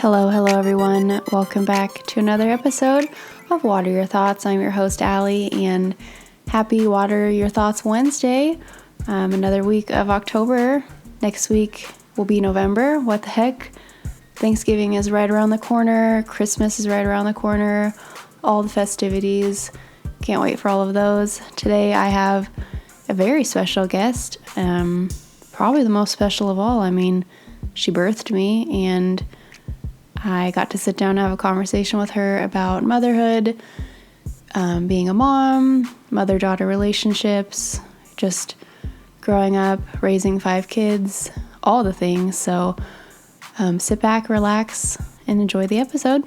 Hello everyone. Welcome back to another episode of Water Your Thoughts. I'm your host, Allie, and happy Water Your Thoughts Wednesday. Another week of October. Next week will be November. What the heck? Thanksgiving is right around the corner. Christmas is right around the corner. All the festivities. Can't wait for all of those. Today I have a very special guest. Probably the most special of all. I mean, she birthed me, and I got to sit down and have a conversation with her about motherhood, being a mom, mother-daughter relationships, just growing up, raising 5 kids, all the things. So sit back, relax, and enjoy the episode.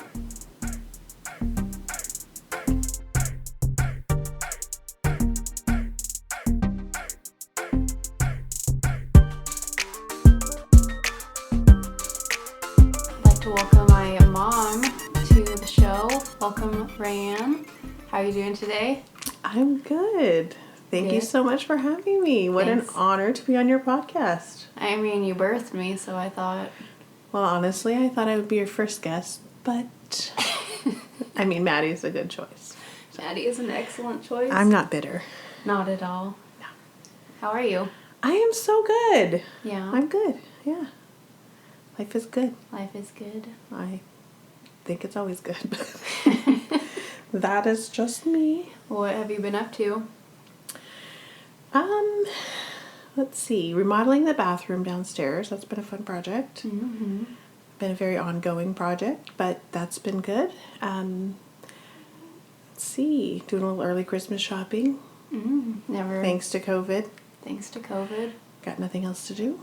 Welcome my mom to the show. Welcome, Ryan. How are you doing today? I'm good. Thank you so much for having me. What Thanks. An honor to be on your podcast. I mean, you birthed me, so I thought... Well, honestly, I thought I would be your first guest, but... I mean, Maddie's a good choice. Maddie is an excellent choice. I'm not bitter. Not at all. No. How are you? I am so good. Yeah. I'm good, yeah. Life is good. Life is good. I think it's always good. That is just me. What have you been up to? Let's see. Remodeling the bathroom downstairs. That's been a fun project. Mm-hmm. Been a very ongoing project, but that's been good. Let's see. Doing a little early Christmas shopping. Never. Thanks to COVID. Thanks to COVID. Got nothing else to do.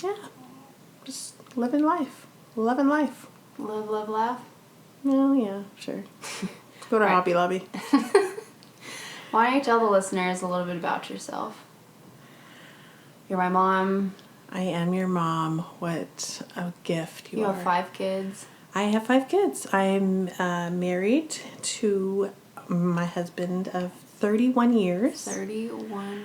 Yeah, just living life. Loving life. Live, love, laugh? Oh, yeah, sure. Go to Hobby Lobby. Why don't you tell the listeners a little bit about yourself? You're my mom. I am your mom. What a gift you are. You have 5 kids. I have 5 kids. I'm married to my husband of 31 years. 31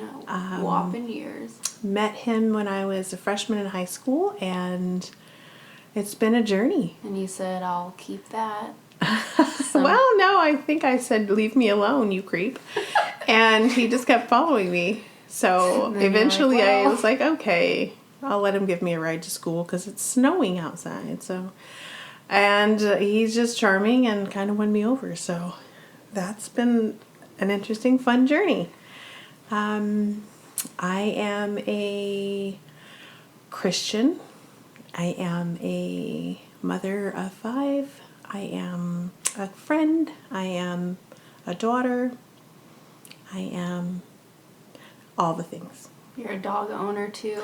whopping years. Met him when I was a freshman in high school, and it's been a journey. And you said, I'll keep that. Well, no, I think I said, leave me alone, you creep. And he just kept following me. So eventually like, well. I was like, okay, I'll let him give me a ride to school because it's snowing outside. And he's just charming and kind of won me over. So that's been an interesting, fun journey. I am a Christian. I am a mother of 5. I am a friend. I am a daughter. I am all the things. You're a dog owner too.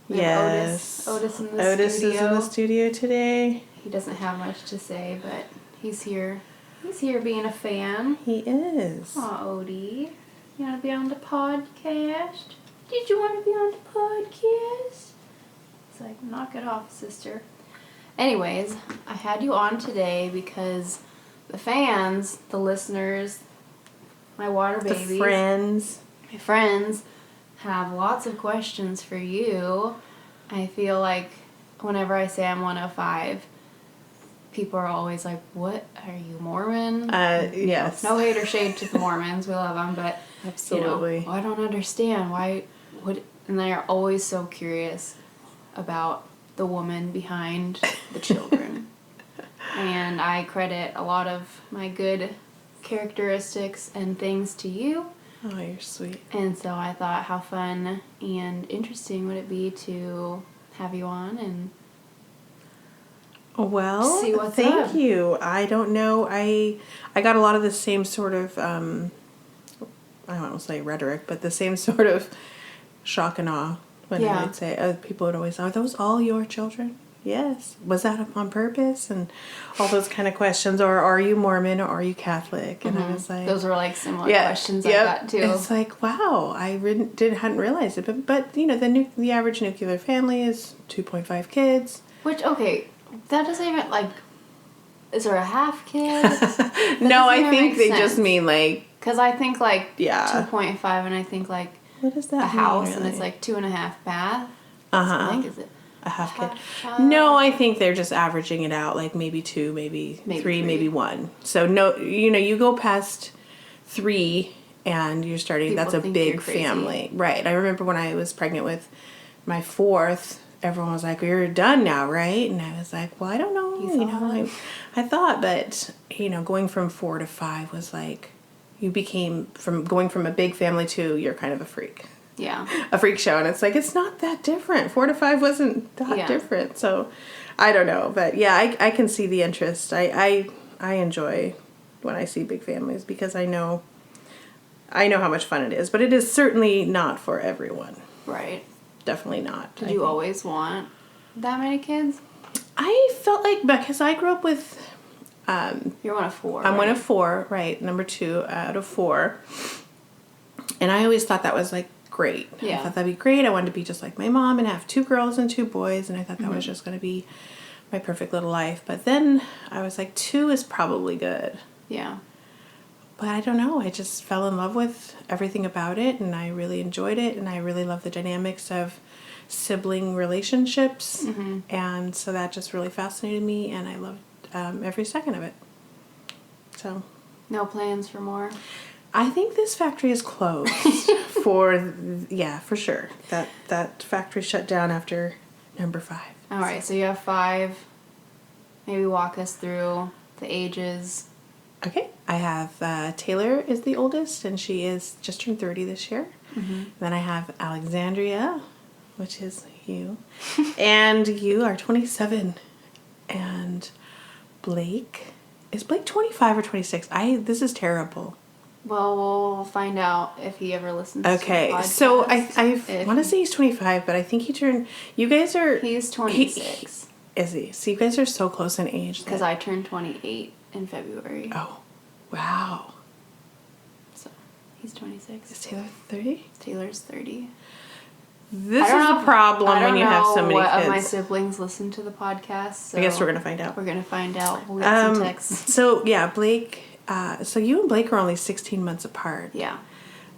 Yes. Otis in the studio. Otis is in the studio today. He doesn't have much to say, but he's here. He's here being a fan. He is. Aw, Odie. You want to be on the podcast? Did you want to be on the podcast? It's like, knock it off, sister. Anyways, I had you on today because the fans, the listeners, my water babies, my friends have lots of questions for you. I feel like whenever I say I'm 105, people are always like, what, are you Mormon? Yes. No hate or shade to the Mormons. We love them, but absolutely. I don't understand why would, and they're always so curious about the woman behind the children. And I credit a lot of my good characteristics and things to you. Oh, you're sweet. And so I thought, how fun and interesting would it be to have you on and well, see what's thank up. you. I don't know. I got a lot of the same sort of, I don't want to say rhetoric, but the same sort of shock and awe when I would say, people would always, are those all your children? Yes. Was that on purpose? And all those kind of questions. Or are you Mormon or are you Catholic? And I was like... Those were like similar questions I got too. It's like, wow, I hadn't realized it. But you know, the average nuclear family is 2.5 kids. Which, okay, that doesn't even, like... Is there a half kid? No, I think they just mean like... Because I think like 2.5 and I think like what does that a mean, house really? and it's like 2.5 bath. Uh-huh. So, like, is it? a half kid. No, I think they're just averaging it out, like maybe 2, maybe 3, maybe 1. So no, you go past 3 and you're starting, People that's a big family. Right. I remember when I was pregnant with my 4th, everyone was like, "You're done now, right?" And I was like, "Well, I don't know." I thought, but going from 4 to 5 was like, going from a big family to you're kind of a freak. Yeah. A freak show. And it's like, it's not that different. 4 to 5 wasn't that different. So I don't know. But yeah, I can see the interest. I enjoy when I see big families because I know how much fun it is. But it is certainly not for everyone. Right. Definitely not. Did you always want that many kids? I felt like, because I grew up with... You're one of 4. I'm one of 4, right. Number 2 out of 4. And I always thought that was like great. Yeah. I thought that'd be great. I wanted to be just like my mom and have 2 girls and 2 boys. And I thought that was just going to be my perfect little life. But then I was like, 2 is probably good. Yeah. But I don't know. I just fell in love with everything about it. And I really enjoyed it. And I really love the dynamics of sibling relationships. Mm-hmm. And so that just really fascinated me. And I loved every second of it. So. No plans for more? I think this factory is closed for sure. That factory shut down after number 5. All right, so you have 5. Maybe walk us through the ages. Okay. I have Taylor is the oldest, and she is just turned 30 this year. Mm-hmm. Then I have Alexandria, which is you, and you are 27, and Blake. Is Blake 25 or 26? This is terrible. Well, we'll find out if he ever listens to the podcast. So I want to say he's 25, but I think he turned... You guys are... He's 26. Is he? So you guys are so close in age. Because I turned 28 in February. Oh, wow. So he's 26. Is Taylor 30? Taylor's 30. This is a problem when you have so many kids. I don't know what of my siblings listen to the podcast. So I guess we're going to find out. We're going to find out. We'll get some texts. So, yeah, Blake... so you and Blake are only 16 months apart. Yeah.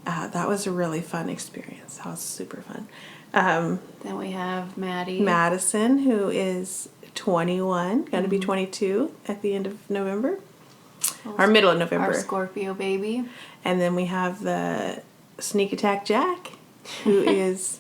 That was a really fun experience. That was super fun. Then we have Madison, who is 21, going to be 22 at the end of November. Or middle of November. Our Scorpio baby. And then we have the Sneak Attack Jack, who is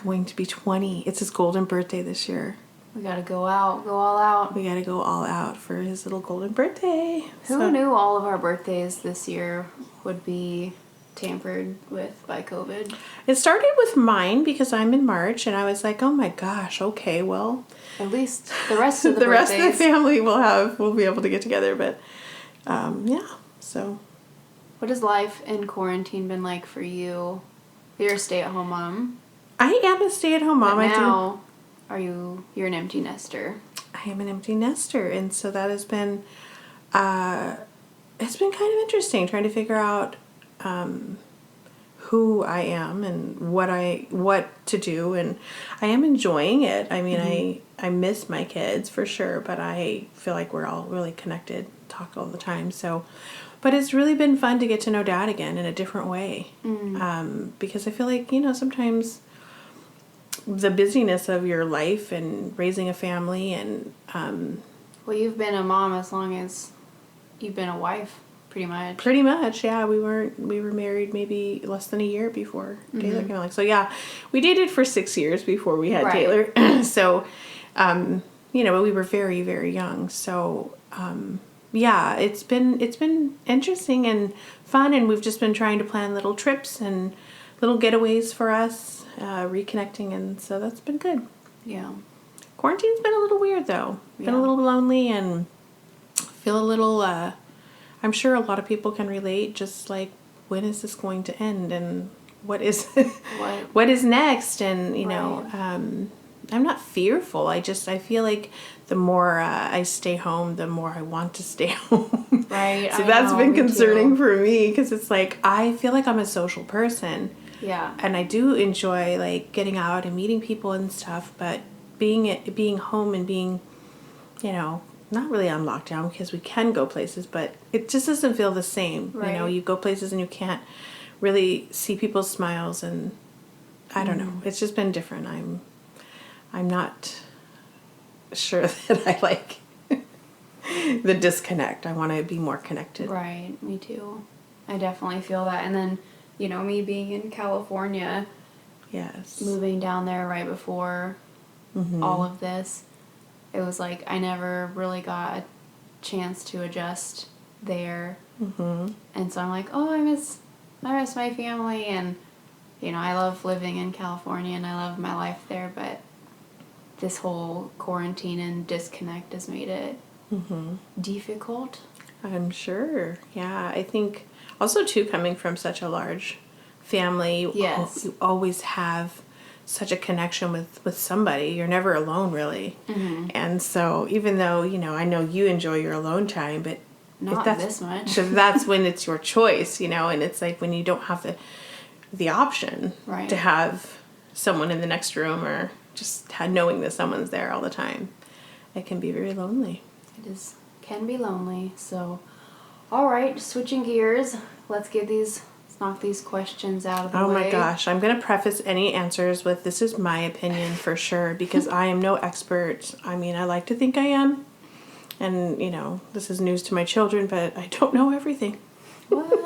going to be 20. It's his golden birthday this year. We gotta go all out. We gotta go all out for his little golden birthday. Who knew all of our birthdays this year would be tampered with by COVID? It started with mine because I'm in March, and I was like, oh my gosh, okay, well. At least the rest of the rest of the family will be able to get together, but yeah, so. What has life in quarantine been like for you? You're a stay-at-home mom. I am a stay-at-home mom. But now, you're an empty nester. I am an empty nester, and so that has been, it's been kind of interesting trying to figure out who I am and what to do, and I am enjoying it. I mean, I miss my kids for sure, but I feel like we're all really connected, talk all the time, so. But it's really been fun to get to know Dad again in a different way, because I feel like, sometimes the busyness of your life and raising a family and... well, you've been a mom as long as you've been a wife, pretty much. Pretty much, yeah. We were married maybe less than a year before Taylor came along. So, yeah, we dated for 6 years before we had Taylor. So, but we were very, very young. So... yeah, it's been interesting and fun, and we've just been trying to plan little trips and little getaways for us, reconnecting, and so that's been good. Yeah. Quarantine's been a little weird, though. Been a little lonely and feel a little, I'm sure a lot of people can relate, just like, when is this going to end, and what is next, and, I'm not fearful. I feel like the more I stay home, the more I want to stay home. Right. So that's been concerning for me, because it's like, I feel like I'm a social person. Yeah. And I do enjoy like getting out and meeting people and stuff, but being home and being, not really on lockdown because we can go places, but it just doesn't feel the same. Right. You go places and you can't really see people's smiles, and I don't know. It's just been different. I'm not sure that I like the disconnect. I want to be more connected. Right, me too. I definitely feel that. And then, me being in California, yes, moving down there right before all of this, it was like I never really got a chance to adjust there. And so I'm like, oh, I miss my family, and I love living in California and I love my life there, but this whole quarantine and disconnect has made it difficult. I'm sure. Yeah, I think also too, coming from such a large family, Yes. you always have such a connection with somebody. You're never alone, really. And so even though, I know you enjoy your alone time, but Not this much. that's when it's your choice, and it's like when you don't have the option Right. to have someone in the next room or just knowing that someone's there all the time, it can be very lonely. It can be lonely. So, all right, switching gears. Let's knock these questions out of the way. Oh my gosh, I'm going to preface any answers with this is my opinion for sure, because I am no expert. I mean, I like to think I am. And, this is news to my children, but I don't know everything. What?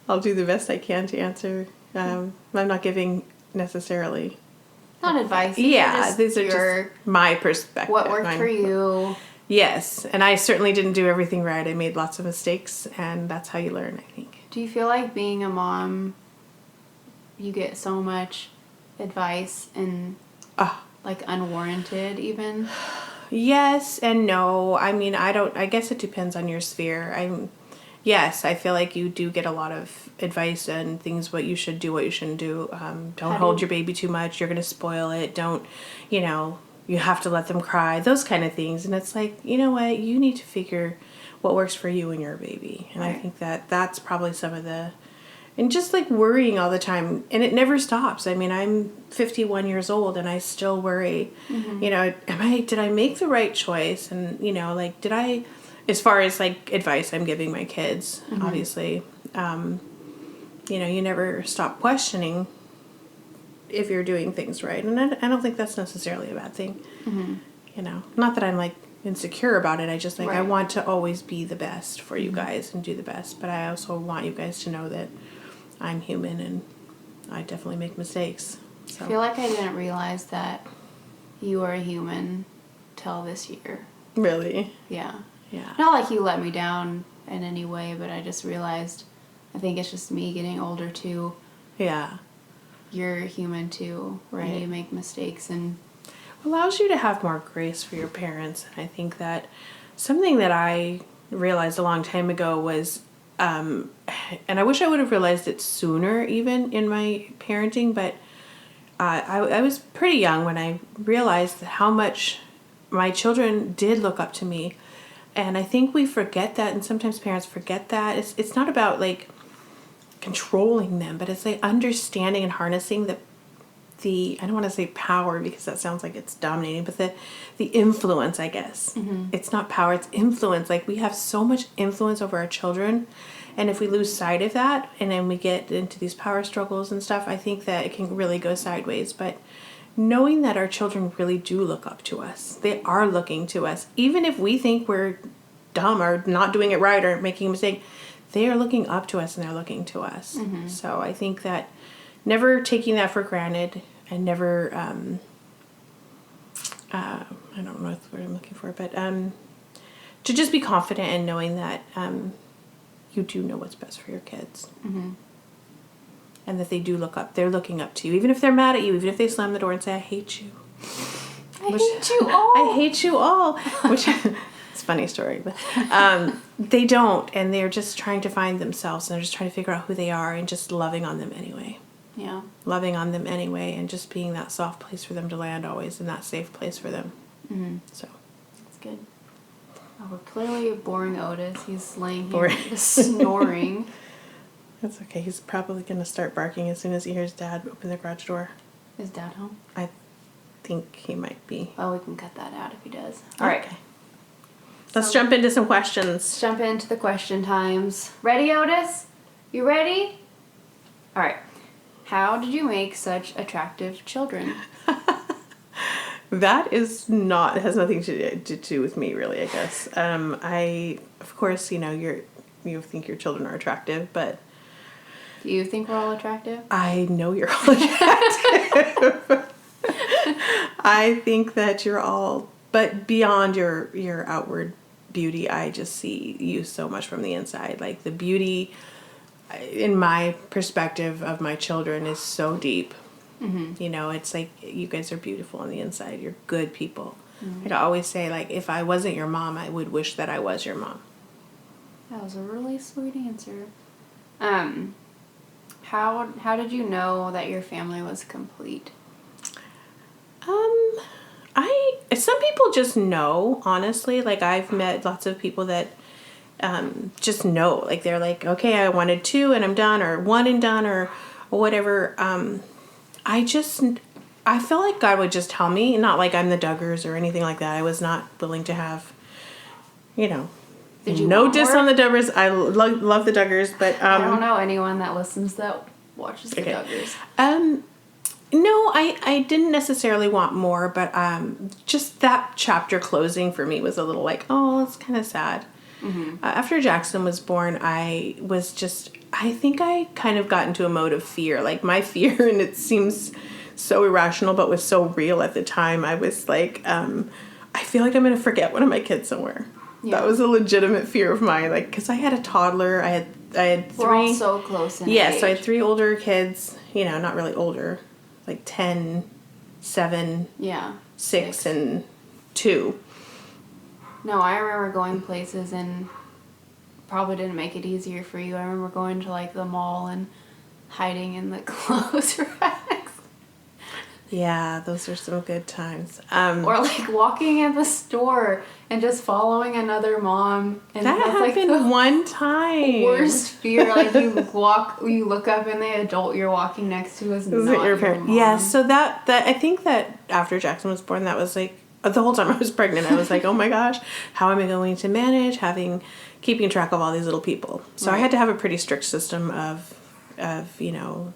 I'll do the best I can to answer. I'm not giving necessarily. Not advice. Yeah, these are just my perspective. What worked for you. Yes, and I certainly didn't do everything right. I made lots of mistakes, and that's how you learn, I think. Do you feel like being a mom, you get so much advice and like unwarranted even? Yes and no. I mean, I guess it depends on your sphere. Yes, I feel like you do get a lot of advice and things, what you should do, what you shouldn't do. Don't hold your baby too much. You're going to spoil it. Don't, you have to let them cry. Those kind of things. And it's like, you know what? You need to figure what works for you and your baby. And right. I think that's probably some of and just like worrying all the time. And it never stops. I mean, I'm 51 years old and I still worry, did I make the right choice? And, did I, as far as like advice I'm giving my kids, obviously, you never stop questioning if you're doing things right. And I don't think that's necessarily a bad thing. Not that I'm like insecure about it. I just like, right. I want to always be the best for you guys and do the best. But I also want you guys to know that I'm human and I definitely make mistakes. So. I feel like I didn't realize that you are a human till this year. Really? Yeah. Yeah. Not like you let me down in any way, but I just realized, I think it's just me getting older too. Yeah. You're human too. Right. And you make mistakes and allows you to have more grace for your parents. And I think that something that I realized a long time ago was, and I wish I would have realized it sooner even in my parenting, but I was pretty young when I realized how much my children did look up to me. And I think we forget that, and sometimes parents forget that. It's not about like controlling them, but it's like understanding and harnessing the I don't want to say power because that sounds like it's dominating, but the influence, I guess. It's not power, it's influence. Like we have so much influence over our children, and if we lose sight of that and then we get into these power struggles and stuff, I think that it can really go sideways. But knowing that our children really do look up to us, they are looking to us, even if we think we're dumb or not doing it right or making a mistake, they are looking up to us and they're looking to us. So I think that never taking that for granted and never, I don't know what I'm looking for, but to just be confident in knowing that you do know what's best for your kids. And that they do they're looking up to you. Even if they're mad at you, even if they slam the door and say, I hate you. I hate you all. I hate you all. Which, it's a funny story, but they don't. And they're just trying to find themselves. And they're just trying to figure out who they are and just loving on them anyway. Yeah. Loving on them anyway and just being that soft place for them to land always and that safe place for them. So. That's good. Oh, we're clearly boring Otis. He's laying here snoring. That's okay. He's probably going to start barking as soon as he hears Dad open the garage door. Is Dad home? I think he might be. Oh, we can cut that out if he does. All right. Let's jump into some questions. Let's jump into the question times. Ready, Otis? You ready? All right. How did you make such attractive children? That is not, it has nothing to do with me, really, I guess. Of course, you think your children are attractive, but... Do you think we're all attractive? I know you're all attractive. I think that you're all, but beyond your outward beauty, I just see you so much from the inside. Like, the beauty, in my perspective of my children, is so deep. Mm-hmm. It's like, you guys are beautiful on the inside. You're good people. Mm-hmm. I always say, like, if I wasn't your mom, I would wish that I was your mom. That was a really sweet answer. How did you know that your family was complete? Some people just know, honestly. Like, I've met lots of people that just know. Like, they're like, okay, I wanted 2 and I'm done, or 1 and done, or whatever. I feel like God would just tell me, not like I'm the Duggars or anything like that. I was not willing to have, Did you no diss on the Duggars. I love the Duggars, but... I don't know anyone that listens that watches the Duggars. No, I didn't necessarily want more, but just that chapter closing for me was a little like, oh, it's kind of sad. Mm-hmm. After Jackson was born, I think I kind of got into a mode of fear. Like, my fear, and it seems so irrational, but was so real at the time. I was like, I feel like I'm going to forget one of my kids somewhere. Yeah. That was a legitimate fear of mine. Like, because I had a toddler, I had 3. We're all so close in age. So I had 3 older kids, not really older. Like 10, 7, 6, and 2. No, I remember going places and probably didn't make it easier for you. I remember going to, like, the mall and hiding in the clothes racks. Yeah, those are some good times. Or, like, walking in the store and just following another mom. And that happened, like, one time. Worst fear. Like, you look up and the adult you're walking next to is not your parent. Yeah, so that I think that after Jackson was born, that was like, the whole time I was pregnant, I was like, oh my gosh, how am I going to manage keeping track of all these little people? So I had to have a pretty strict system of you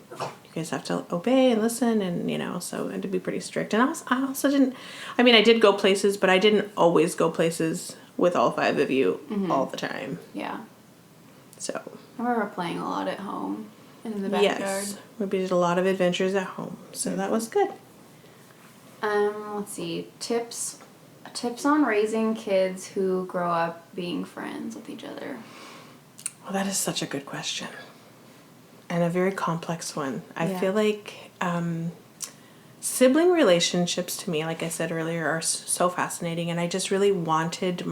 guys have to obey and listen, and so I had to be pretty strict. And I also didn't, I did go places, but I didn't always go places with all 5 of you all the time. Yeah. So I remember playing a lot at home and in the backyard. Yes, we did a lot of adventures at home, so that was good. Let's see, tips on raising kids who grow up being friends with each other. Well, that is such a good question. And a very complex one. I feel like sibling relationships, to me, like I said earlier, are so fascinating. And I just really wanted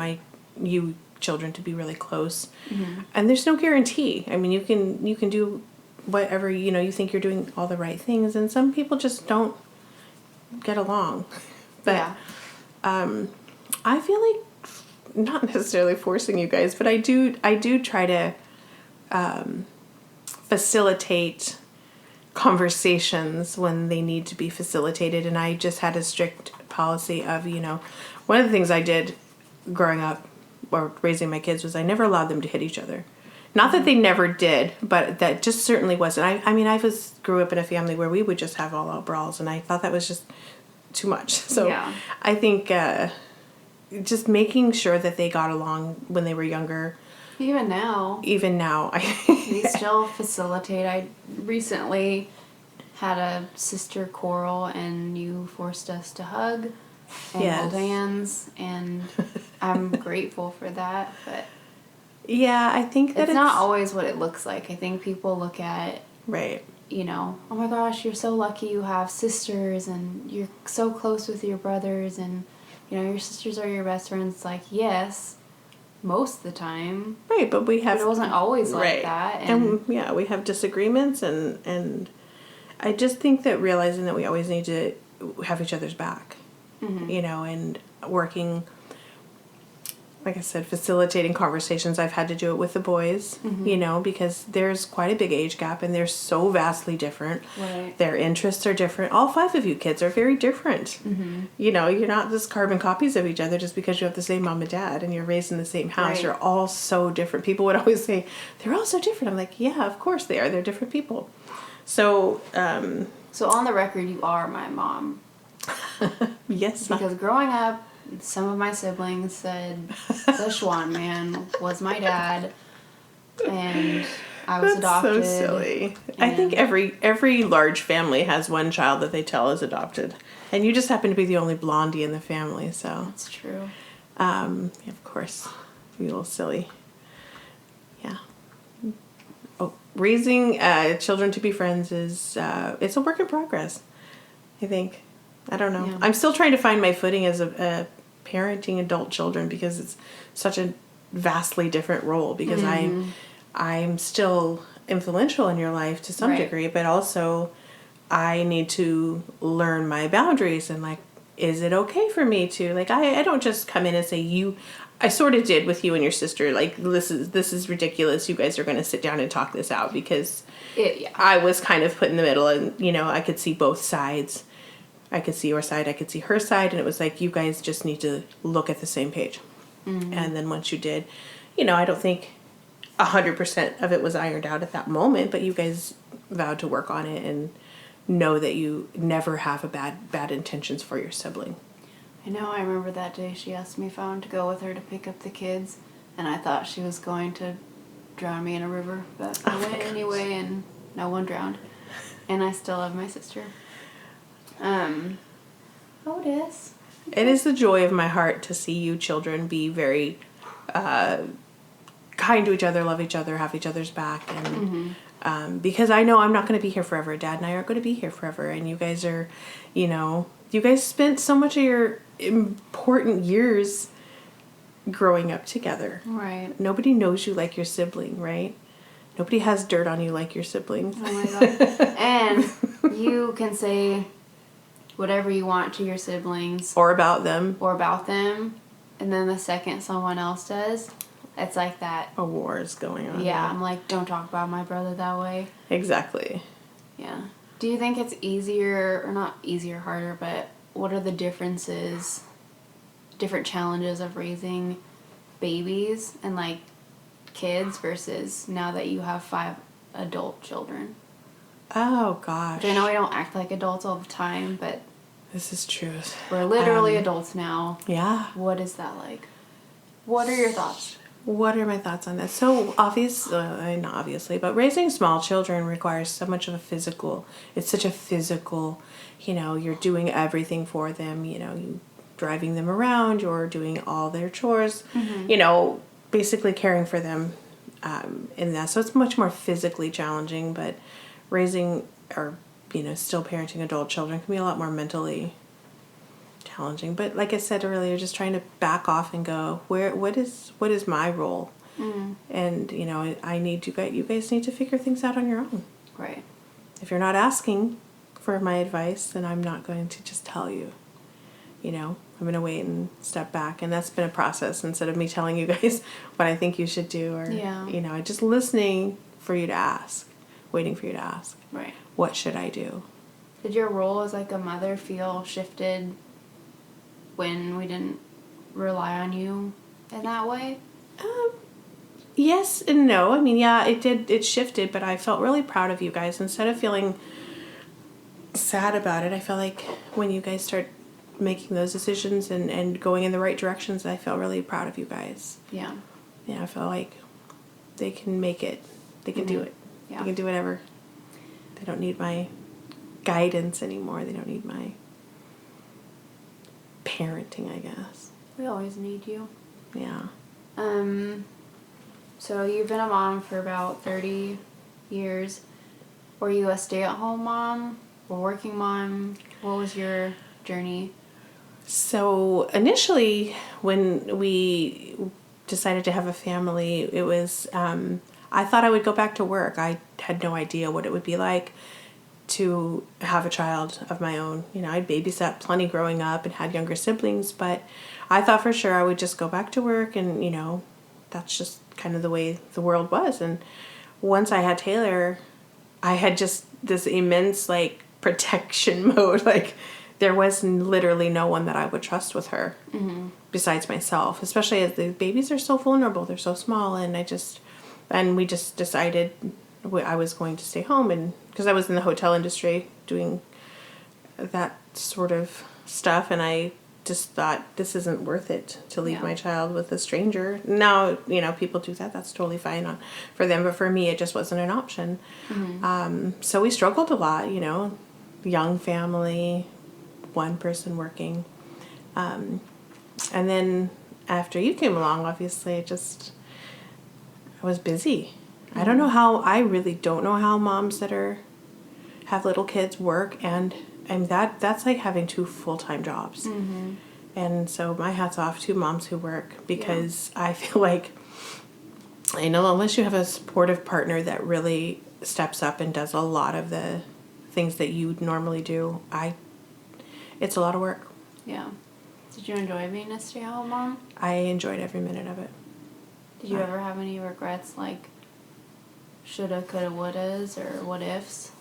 you children to be really close. Mm-hmm. And there's no guarantee. You can do whatever, you think you're doing all the right things. And some people just don't get along. But I feel like, not necessarily forcing you guys, but I do try to facilitate conversations when they need to be facilitated. And I just had a strict policy of, one of the things I did growing up or raising my kids was I never allowed them to hit each other. Not that they never did, but that just certainly wasn't. I grew up in a family where we would just have all out brawls, and I thought that was just too much. So I think just making sure that they got along when they were younger. Even now. We still facilitate. I recently had a sister quarrel, and you forced us to hug and hold hands, and I'm grateful for that. But yeah, I think that it's not always what it looks like. I think people look at, right, oh my gosh, you're so lucky you have sisters, and you're so close with your brothers, and your sisters are your best friends. It's like, yes, most of the time. Right, but it wasn't always like that. And we have disagreements, and I just think that realizing that we always need to have each other's back, and working, like I said, facilitating conversations. I've had to do it with the boys, because there's quite a big age gap, and they're so vastly different. Right. Their interests are different. All 5 of you kids are very different. Mm-hmm. You're not just carbon copies of each other just because you have the same mom and dad and you're raised in the same house. Right. You're all so different. People would always say, they're all so different. I'm like, yeah, of course they are. They're different people. So, so on the record, you are my mom. Yes. Because growing up, some of my siblings said the Schwan man was my dad, and I was adopted. So silly. I think every large family has one child that they tell is adopted, and you just happen to be the only blondie in the family. So that's true. of course, you little silly. Yeah. Oh, raising children to be friends is it's a work in progress. I think. I don't know. Yeah. I'm still trying to find my footing as a parenting adult children because it's such a vastly different role. Because I'm still influential in your life to some degree, but also I need to learn my boundaries and like, is it okay for me to like? I don't just come in and say you. I sort of did with you and your sister. Like this is ridiculous. You guys are going to sit down and talk this out because I was kind of put in the middle, and I could see both sides. I could see your side, I could see her side, and it was like, you guys just need to look at the same page. Mm-hmm. And then once you did, I don't think 100% of it was ironed out at that moment, but you guys vowed to work on it and know that you never have bad intentions for your sibling. I know, I remember that day she asked me if I wanted to go with her to pick up the kids, and I thought she was going to drown me in a river, but I went anyway, and no one drowned. And I still love my sister. It is the joy of my heart to see you children be very kind to each other, love each other, have each other's back, and because I know I'm not going to be here forever. Dad and I aren't going to be here forever, and you guys are, you guys spent so much of your important years growing up together. Right. Nobody knows you like your sibling, right? Nobody has dirt on you like your siblings. Oh my God. And you can say whatever you want to your siblings. Or about them. And then the second someone else does, it's like that. A war is going on. Yeah, I'm like, don't talk about my brother that way. Exactly. Yeah. Do you think it's easier, or not easier, harder, but what are the different challenges of raising babies and like kids versus now that you have 5 adult children? Oh gosh. I know we don't act like adults all the time, but this is true. We're literally adults now. Yeah. What is that like? What are your thoughts? What are my thoughts on that? So not obviously, but raising small children requires so much of it's such a physical, you're doing everything for them, you driving them around, you're doing all their chores, basically caring for them in that. So it's much more physically challenging, but raising or, still parenting adult children can be a lot more mentally challenging. But like I said earlier, just trying to back off and go, what is my role? And, I need you guys need to figure things out on your own. Right. If you're not asking for my advice, then I'm not going to just tell you. I'm going to wait and step back. And that's been a process instead of me telling you guys what I think you should do or, just listening for you to ask, waiting for you to ask. Right. What should I do? Did your role as like a mother feel shifted when we didn't rely on you in that way? Yes and no. I mean, yeah, it did. It shifted, but I felt really proud of you guys. Instead of feeling sad about it, I felt like when you guys start making those decisions and going in the right directions, I felt really proud of you guys. Yeah. Yeah, I felt like they can make it. They can do it. Yeah. They can do whatever. They don't need my guidance anymore. They don't need my parenting, I guess. We always need you. Yeah. So you've been a mom for about 30 years. Were you a stay-at-home mom or working mom? What was your journey? So initially, when we decided to have a family, it was, I thought I would go back to work. I had no idea what it would be like to have a child of my own. I'd babysat plenty growing up and had younger siblings, but I thought for sure I would just go back to work and, that's just kind of the way the world was. And once I had Taylor, I had just this immense, protection mode. There was literally no one that I would trust with her besides myself, especially as the babies are so vulnerable. They're so small. And we just decided I was going to stay home, and because I was in the hotel industry doing that sort of stuff, and I just thought this isn't worth it to leave my child with a stranger. Now, people do that. That's totally fine for them. But for me, it just wasn't an option. So we struggled a lot, young family, one person working. And then after you came along, obviously, I was busy. I really don't know how moms that have little kids work, and that's like having 2 full-time jobs. And so my hat's off to moms who work, because I feel like, unless you have a supportive partner that really steps up and does a lot of the things that you normally do, it's a lot of work. Yeah. Did you enjoy being a stay-at-home mom? I enjoyed every minute of it. Did you ever have any regrets, like shoulda, coulda, wouldas, or what ifs?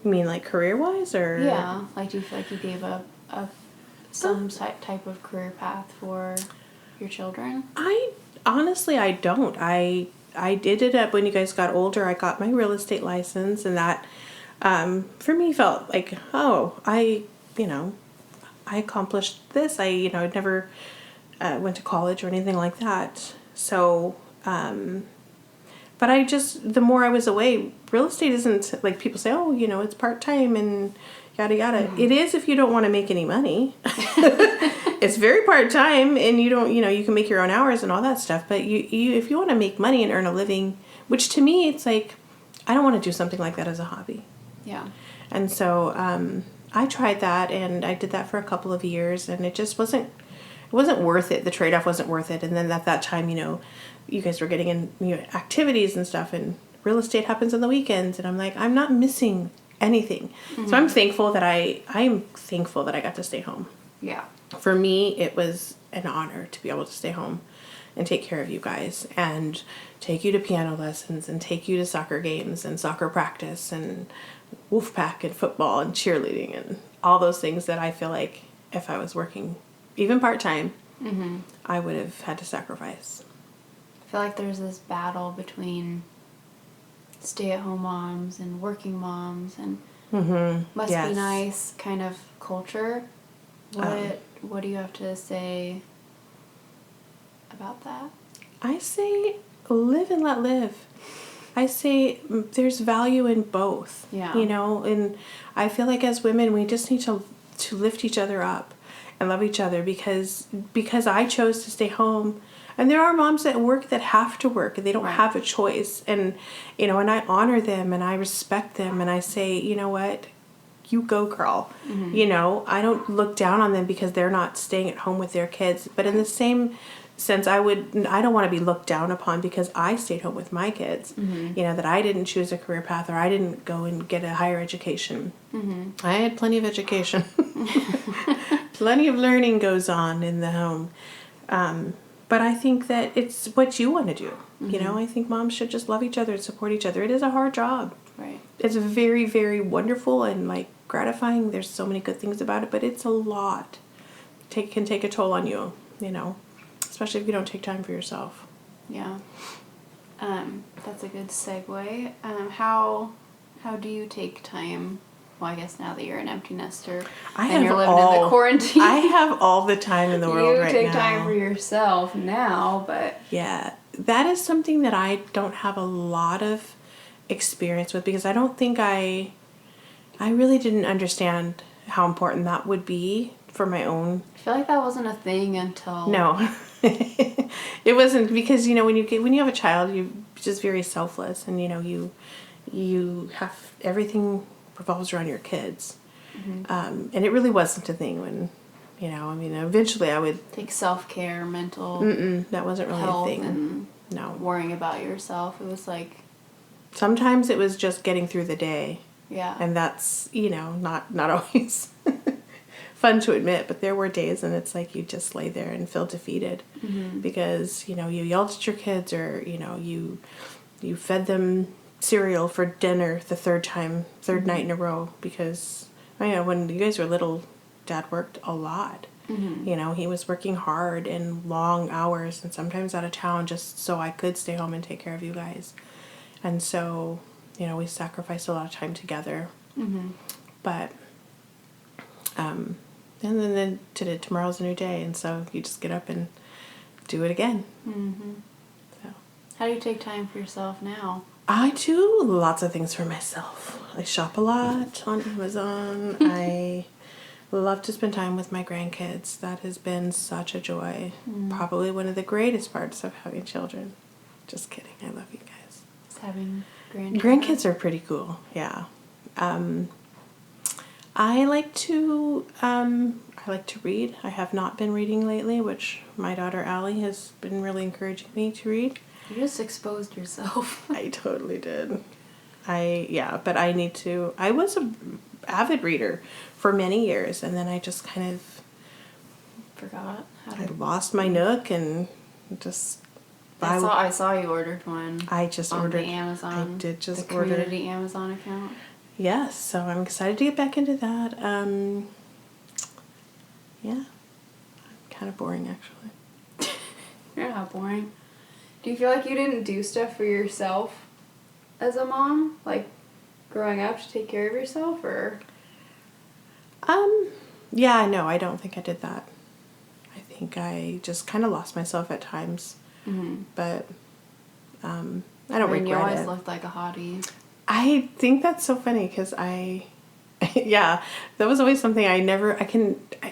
You mean like career-wise, or? Yeah. Like, do you feel like you gave up some type of career path for your children? Honestly, I don't. I did it up when you guys got older. I got my real estate license, and that, for me, felt like, I accomplished this. I never went to college or anything like that. So, but the more I was away, real estate isn't, like, people say, it's part-time and yada yada. It is if you don't want to make any money. It's very part-time, and you don't, you can make your own hours and all that stuff. But you if you want to make money and earn a living, which to me, it's like, I don't want to do something like that as a hobby. Yeah. And so I tried that, and I did that for a couple of years, and it just wasn't worth it. The trade-off wasn't worth it. And then at that time, you guys were getting in activities and stuff, and real estate happens on the weekends, and I'm like, I'm not missing anything. So I'm thankful that I'm thankful that I got to stay home. Yeah. For me, it was an honor to be able to stay home and take care of you guys, and take you to piano lessons, and take you to soccer games and soccer practice and wolf pack and football and cheerleading and all those things that I feel like if I was working even part-time, I would have had to sacrifice. I feel like there's this battle between stay-at-home moms and working moms, and must be nice kind of culture. What do you have to say about that? I say live and let live. I say there's value in both. Yeah. And I feel like as women, we just need to lift each other up and love each other, because I chose to stay home. And there are moms that work that have to work, and they don't have a choice. And, and I honor them, and I respect them, and I say, you know what? You go, girl. I don't look down on them because they're not staying at home with their kids. But in the same sense, I don't want to be looked down upon because I stayed home with my kids. That I didn't choose a career path, or I didn't go and get a higher education. I had plenty of education. Plenty of learning goes on in the home. But I think that it's what you want to do. I think moms should just love each other and support each other. It is a hard job. Right. It's very, very wonderful and gratifying. There's so many good things about it, but it's a lot. Can take a toll on you, especially if you don't take time for yourself. Yeah. That's a good segue. How do you take time? Well, I guess now that you're an empty nester and you're living in the quarantine. I have all the time in the world right now. You take time for yourself now, but... Yeah, that is something that I don't have a lot of experience with, because I don't think I really didn't understand how important that would be for my own... I feel like that wasn't a thing until... No. It wasn't, because, when you have a child, you're just very selfless, and, you have everything... revolves around your kids. And it really wasn't a thing when, eventually I would... Take self-care, mental... that wasn't really health, a thing. And no. Worrying about yourself. It was like... Sometimes it was just getting through the day. Yeah. And that's, not always fun to admit, but there were days and it's like you just lay there and feel defeated. Because, you yelled at your kids, or, you fed them cereal for dinner the third night in a row, because when you guys were little, Dad worked a lot. He was working hard and long hours, and sometimes out of town, just so I could stay home and take care of you guys. And so we sacrificed a lot of time together. But And then today, tomorrow's a new day, and so you just get up and do it again. Mm-hmm. So, how do you take time for yourself now? I do lots of things for myself. I shop a lot on Amazon. I love to spend time with my grandkids. That has been such a joy. Probably one of the greatest parts of having children. Just kidding. I love you guys. Just having grandkids. Grandkids are pretty cool. Yeah. I like to read. I have not been reading lately, which my daughter Allie has been really encouraging me to read. You just exposed yourself. I totally did. But I need to. I was an avid reader for many years, and then I just kind of forgot. I lost my Nook and just. I saw you ordered one. I just on ordered the Amazon. I did just the order community Amazon account. Yes, so I'm excited to get back into that. Yeah, kind of boring actually. You're not boring. Do you feel like you didn't do stuff for yourself as a mom, like growing up, to take care of yourself, or? Yeah, no, I don't think I did that. I think I just kind of lost myself at times. Mm-hmm. But I don't regret it. You always looked like a hottie. I think that's so funny because yeah, that was always something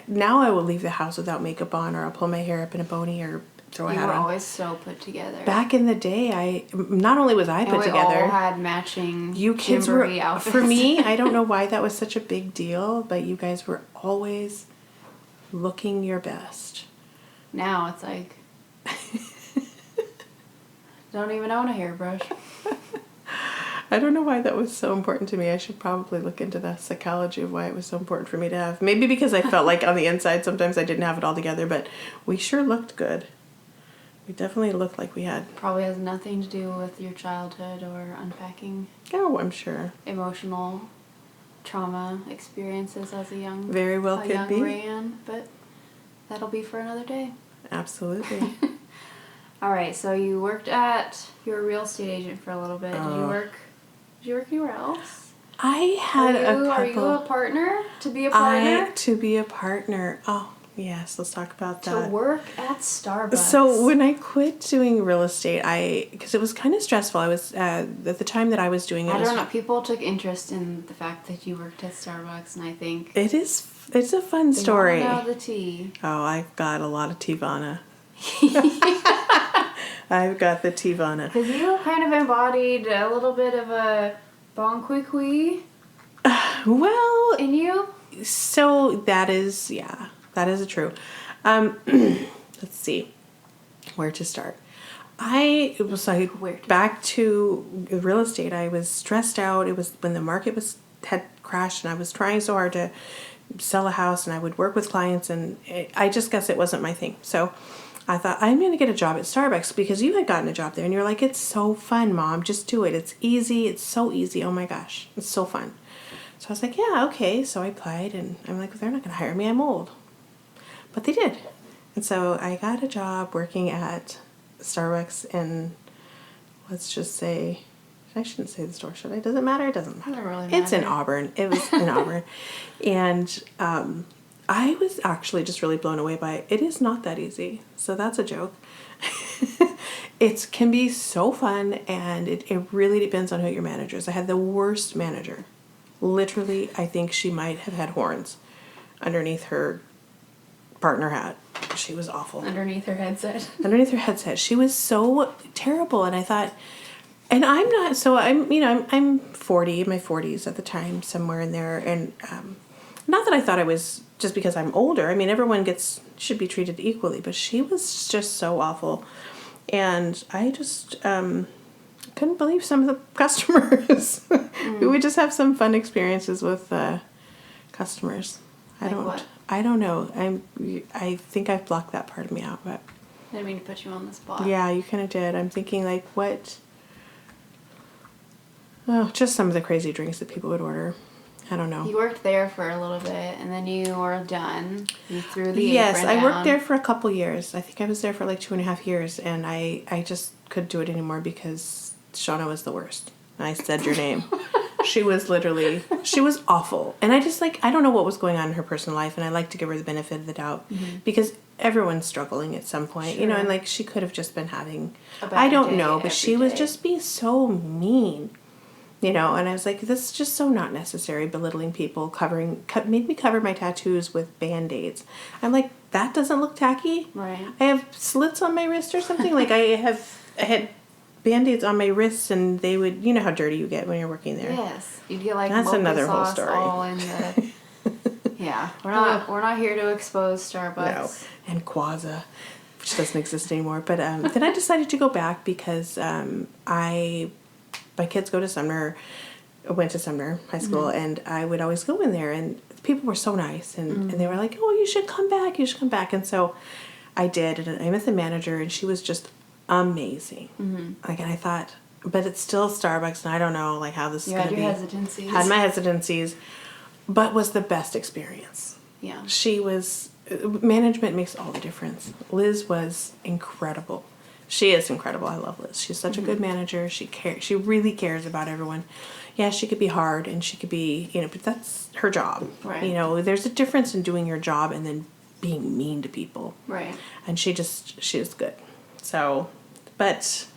now I will leave the house without makeup on, or I'll pull my hair up in a pony or throw a hat on. You were always so put together. Back in the day, not only was I put together. We all had matching you kids were, outfits. For me, I don't know why that was such a big deal, but you guys were always looking your best. Now it's like, don't even own a hairbrush. I don't know why that was so important to me. I should probably look into the psychology of why it was so important for me to have. Maybe because I felt like on the inside sometimes I didn't have it all together, but we sure looked good. We definitely looked like we had. Probably has nothing to do with your childhood or unpacking. Oh, I'm sure. Emotional trauma experiences as a young Very well a could young be. Rand, but that'll be for another day. Absolutely. All right, so you were a real estate agent for a little bit. Did you work anywhere else? I had a couple. Are you a partner? To be a partner? To be a partner. Oh, yes, let's talk about that. To work at Starbucks. So when I quit doing real estate, because it was kind of stressful. I was, at the time that I was doing it. I don't know. People took interest in the fact that you worked at Starbucks, and I think... It's a fun story. They know the tea. Oh, I've got a lot of Tivana. I've got the Tivana. Because you kind of embodied a little bit of a bon qui Well... in you? So that is true. Let's see where to start. It was like back to real estate. I was stressed out. It was when the market had crashed, and I was trying so hard to sell a house, and I would work with clients, and I just guess it wasn't my thing. So I thought, I'm going to get a job at Starbucks, because you had gotten a job there, and you're like, it's so fun, Mom. Just do it. It's easy. It's so easy. Oh my gosh. It's so fun. So I was like, yeah, okay. So I applied, and I'm like, they're not going to hire me. I'm old. But they did. And so I got a job working at Starbucks in, let's just say, I shouldn't say the store, should I? Does it matter? It doesn't matter. Doesn't really matter. It's in Auburn. It was in Auburn. And I was actually just really blown away by it. It is not that easy. So that's a joke. It can be so fun, and it really depends on who your manager is. I had the worst manager. Literally, I think she might have had horns underneath her partner hat. She was awful. Underneath her headset. Underneath her headset. She was so terrible, and I thought... And I'm not, so I'm 40, my 40s at the time, somewhere in there, and not that I thought I was, just because I'm older. I mean, everyone should be treated equally, but she was just so awful, and I just couldn't believe some of the customers. We would just have some fun experiences with customers. What? I don't know. I think I've blocked that part of me out, but... I didn't mean to put you on the spot. Yeah, you kind of did. I'm thinking, like, what... Oh, just some of the crazy drinks that people would order. I don't know. You worked there for a little bit, and then you were done. You threw the apron Yes, I worked down. there for a couple years. I think I was there for like 2.5 years, and I just couldn't do it anymore because Shauna was the worst. I said your name. She was awful. And I just I don't know what was going on in her personal life, and I like to give her the benefit of the doubt because everyone's struggling at some point, Sure. and she could have just been having, I don't know, but she was just being so mean, and I was like, this is just so not necessary, belittling people, made me cover my tattoos with Band-Aids. I'm like, that doesn't look tacky. Right. I have slits on my wrist or something. I had Band-Aids on my wrists, and they would, you know how dirty you get when you're working there. Yes. You'd get That's another whole story. All in the... Yeah. We're not here to expose Starbucks. No. And Quaza, which doesn't exist anymore. But then I decided to go back because my kids went to Sumner High School, and I would always go in there, and people were so nice, and they were like, oh, you should come back. And so I did, and I met the manager, and she was just amazing. And I thought, but it's still Starbucks, and I don't know how this is going to be. Had my hesitancies, but was the best experience. Yeah. Management makes all the difference. Liz was incredible. She is incredible. I love Liz. She's such a good manager. She really cares about everyone. Yeah, she could be hard, and she could be, but that's her job. Right. There's a difference in doing your job and then being mean to people. Right. And she is good. So, but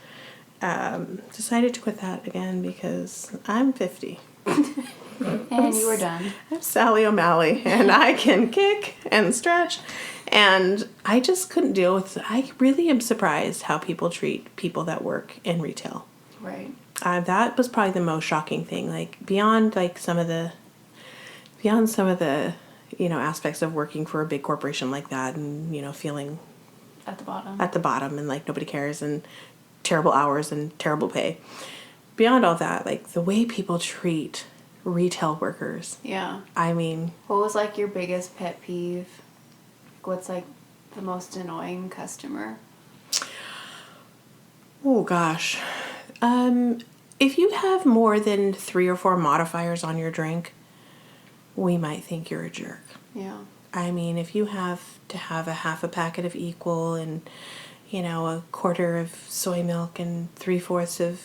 decided to quit that again because I'm 50. And you were done. I'm Sally O'Malley, and I can kick and stretch. And I just couldn't deal with it. I really am surprised how people treat people that work in retail. Right. That was probably the most shocking thing. Beyond some of the aspects of working for a big corporation like that, and feeling at the bottom, and nobody cares, and terrible hours and terrible pay. Beyond all that, the way people treat retail workers. Yeah. I mean, what was your biggest pet peeve? What's the most annoying customer? Oh gosh. If you have more than 3 or 4 modifiers on your drink, we might think you're a jerk. Yeah. I mean, if you have to have a half a packet of Equal and, a quarter of soy milk and 3/4 of...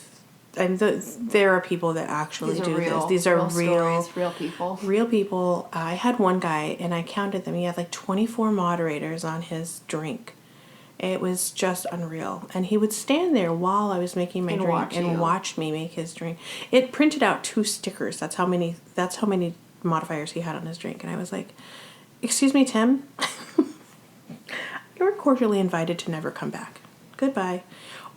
there are people that actually do this. These are real stories, real people. Real people. I had one guy, and I counted them. He had 24 moderators on his drink. It was just unreal. And he would stand there while I was making my drink and watch me make his drink. It printed out 2 stickers. That's how many modifiers he had on his drink. And I was like, excuse me, Tim? You're cordially invited to never come back. Goodbye.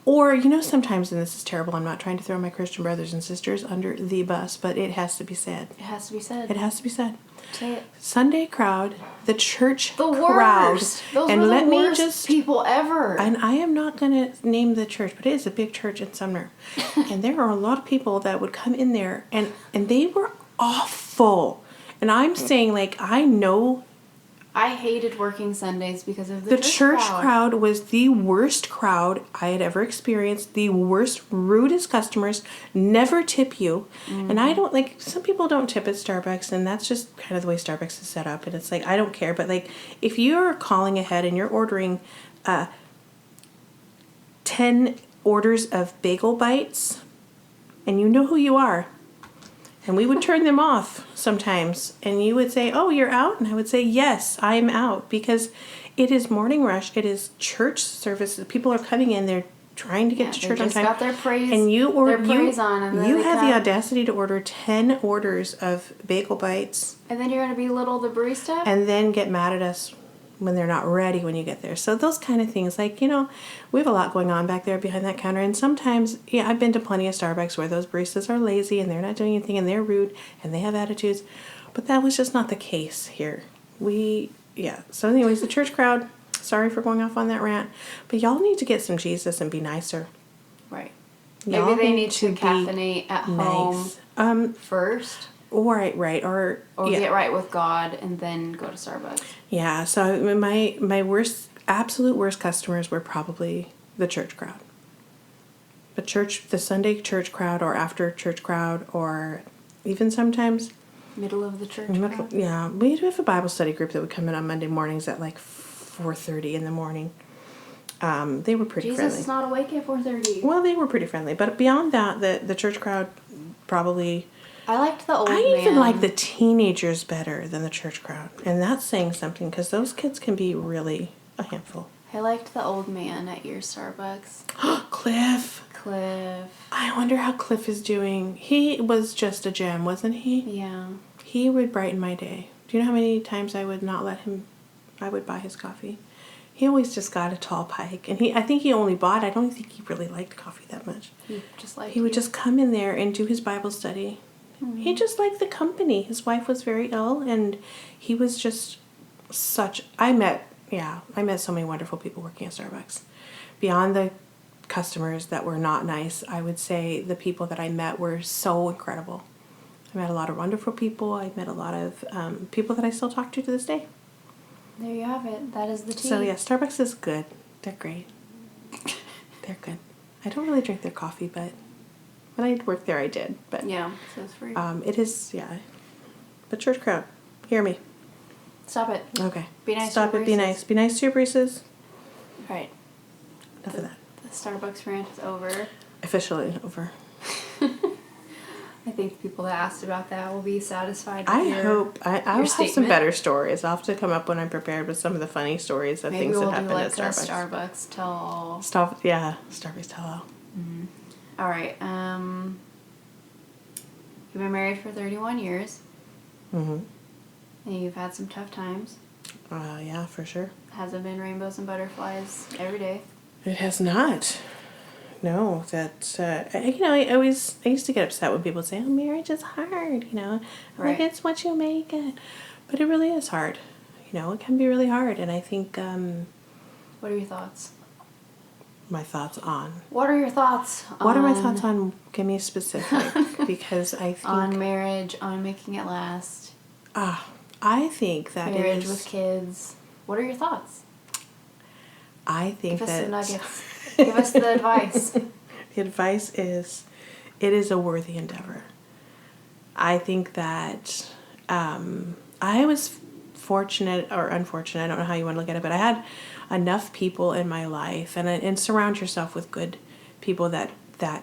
Or, sometimes, and this is terrible, I'm not trying to throw my Christian brothers and sisters under the bus, but it has to be said. It has to be said. It has to be said. Say it. Sunday crowd, the church crowd. Those and were the worst people ever. And I am not going to name the church, but it is a big church in Sumner. And there are a lot of people that would come in there, and they were awful. And I'm saying, I know... I hated working Sundays because of the church crowd was the worst crowd I had ever experienced. The worst, rudest customers. Never tip you. And I don't some people don't tip at Starbucks, and that's just kind of the way Starbucks is set up. And it's I don't care. But if you're calling ahead and you're ordering 10 orders of bagel bites, and you know who you are, and we would turn them off sometimes. And you would say, oh, you're out? And I would say, yes, I'm out. Because it is morning rush. It is church service. People are coming in. They're trying to get to church on time. Got their praise, and you have come. the audacity to order 10 orders of bagel bites. And then you're going to belittle the barista? And then get mad at us when they're not ready when you get there. So those kind of things, we have a lot going on back there behind that counter. And sometimes, I've been to plenty of Starbucks where those baristas are lazy and they're not doing anything and they're rude and they have attitudes. But that was just not the case here. So anyways, the church crowd, sorry for going off on that rant, but y'all need to get some Jesus and be nicer. Right. Maybe they need to caffeinate at home first. Right. Or get right with God and then go to Starbucks. Yeah, so my absolute worst customers were probably the church crowd. The Sunday church crowd, or after church crowd, or even sometimes... Middle of the church crowd? Yeah, we do have a Bible study group that would come in on Monday mornings at 4:30 in the morning. They were pretty friendly. Jesus is not awake at 4:30. Well, they were pretty friendly. But beyond that, the church crowd probably I liked the old man. I even like the teenagers better than the church crowd. And that's saying something because those kids can be really a handful. I liked the old man at your Starbucks. Cliff. I wonder how Cliff is doing. He was just a gem, wasn't he? Yeah. He would brighten my day. Do you know how many times I would not let him, I would buy his coffee? He always just got a tall pike. And I think he only bought, I don't think he really liked coffee that much. He would just come in there and do his Bible study. Mm-hmm. He just liked the company. His wife was very ill, and he was just I met so many wonderful people working at Starbucks. Beyond the customers that were not nice, I would say the people that I met were so incredible. I met a lot of wonderful people. I met a lot of people that I still talk to this day. There you have it. That is the tea. So yeah, Starbucks is good. They're great. They're good. I don't really drink their coffee, but when I worked there, I did. But yeah, so it's free. It is, yeah. But church crowd, hear me. Stop it. Okay. Be nice. Stop to your it. Be nice. Be nice to your baristas. Right. Enough of that. The Starbucks rant is over. Officially over. I think the people that asked about that will be satisfied. I hope. I'll have some better stories. I'll have to come up when I'm prepared with some of the funny stories of things that happened at Starbucks. Starbucks tell all. Starbucks tell all. Mm-hmm. All right. You've been married for 31 years. Mm-hmm. And you've had some tough times. Yeah, for sure. Hasn't been rainbows and butterflies every day. It has not. No, that, I used to get upset when people say, oh, marriage is hard, Right. Like, it's what you make it. But it really is hard. It can be really hard. And I think, what are your thoughts? My thoughts on? What are your thoughts on? What are my thoughts on? Give me a specific. Because I think. On marriage, on making it last. I think that marriage with kids. What are your thoughts? I think Give us that. some nuggets. Give us the advice. The advice is, it is a worthy endeavor. I think that I was fortunate or unfortunate, I don't know how you want to look at it, but I had enough people in my life, and surround yourself with good people that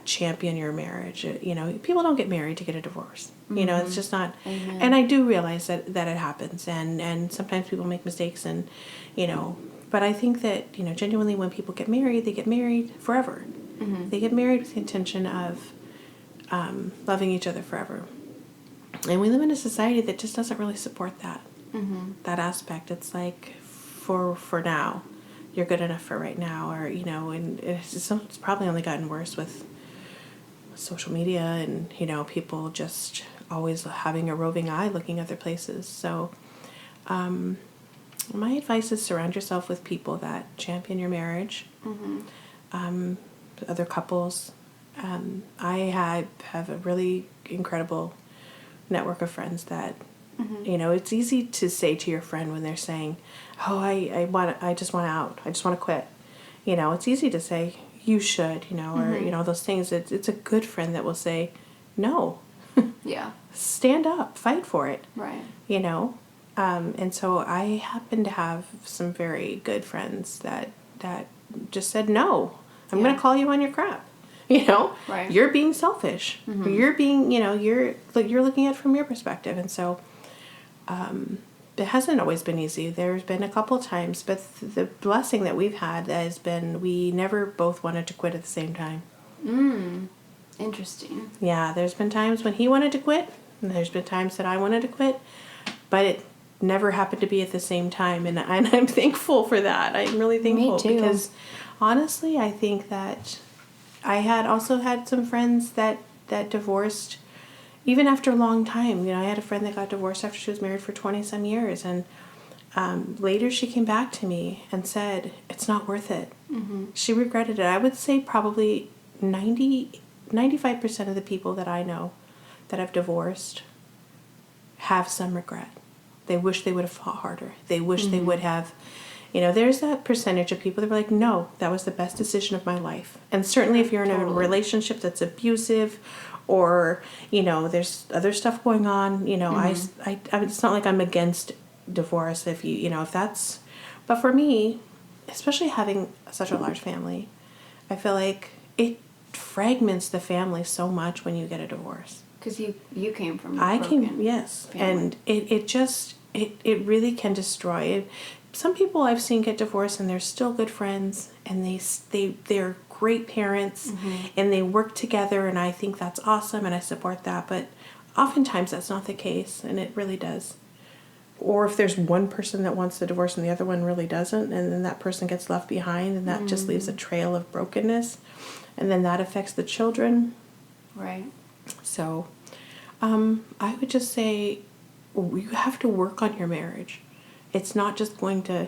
champion your marriage. People don't get married to get a divorce. Mm-hmm. It's just not. Amen. And I do realize that it happens, and sometimes people make mistakes, and but I think that genuinely, when people get married, they get married forever. Mm-hmm. They get married with the intention of loving each other forever. And we live in a society that just doesn't really support that. Mm-hmm. That aspect. It's like for now, you're good enough for right now, or and it's probably only gotten worse with social media and people just always having a roving eye looking other places. So my advice is surround yourself with people that champion your marriage. Mm-hmm. Other couples. I have a really incredible network of friends that it's easy to say to your friend when they're saying, oh, I just want out, I just want to quit. It's easy to say you should, or those things. It's a good friend that will say no. Yeah. Stand up, fight for it. Right. And so I happen to have some very good friends that just said no. I'm going to call you on your crap. Right. You're being selfish. Mm-hmm. You're being, you're looking at it from your perspective. And so it hasn't always been easy. There's been a couple times, but the blessing that we've had has been we never both wanted to quit at the same time. Interesting. Yeah, there's been times when he wanted to quit, and there's been times that I wanted to quit, but it never happened to be at the same time, and I'm thankful for that. I'm really thankful. Me too. Because honestly, I think that I had also had some friends that divorced even after a long time. I had a friend that got divorced after she was married for 20-some years, and later she came back to me and said, it's not worth it. Mm-hmm. She regretted it. I would say probably 95% of the people that I know that have divorced have some regret. They wish they would have fought harder. They wish they would have, there's that percentage of people that were like, no, that was the best decision of my life. And certainly if you're in a relationship that's abusive, or, there's other stuff going on, I it's not like I'm against divorce if if that's, but for me, especially having such a large family, I feel like it fragments the family so much when you get a divorce. Because you came from yes. family. And it really can destroy it. Some people I've seen get divorced and they're still good friends, and they're great parents, and they work together, and I think that's awesome, and I support that. But oftentimes that's not the case, and it really does. Or if there's one person that wants the divorce and the other one really doesn't, and then that person gets left behind, and that just leaves a trail of brokenness, and then that affects the children. Right. So I would just say you have to work on your marriage. It's not just going to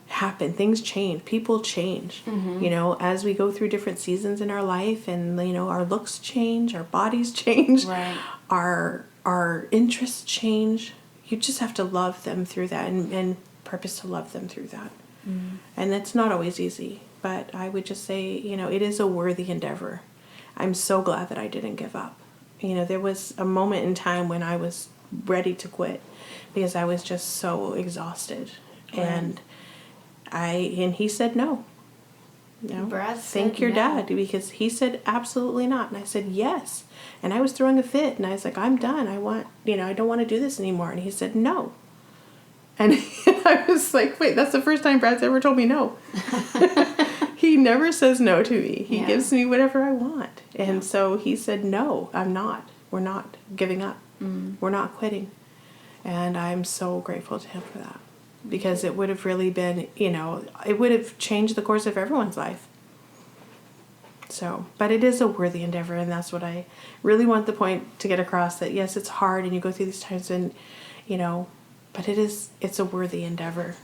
happen. Things change. People change. You know, as we go through different seasons in our life, and you know, our looks change, our bodies change, right. our interests change. You just have to love them through that, and purpose to love them through that. And it's not always easy, but I would just say, you know, it is a worthy endeavor. I'm so glad that I didn't give up. You know, there was a moment in time when I was ready to quit because I was just so exhausted. Right. And he said no. You know, Brad thank said your no. dad, because he said absolutely not. And I said yes. And I was throwing a fit, and I was like, I'm done. I don't want to do this anymore. And he said no. And I was like, wait, that's the first time Brad's ever told me no. He never says no to me. He gives me whatever I want. And so he said, no, I'm not. We're not giving up. We're not quitting. And I'm so grateful to him for that. Because it would have really been, you know, it would have changed the course of everyone's life. So, but it is a worthy endeavor, and that's what I really want the point to get across, that yes, it's hard and you go through these times, and, you know, but it's a worthy endeavor.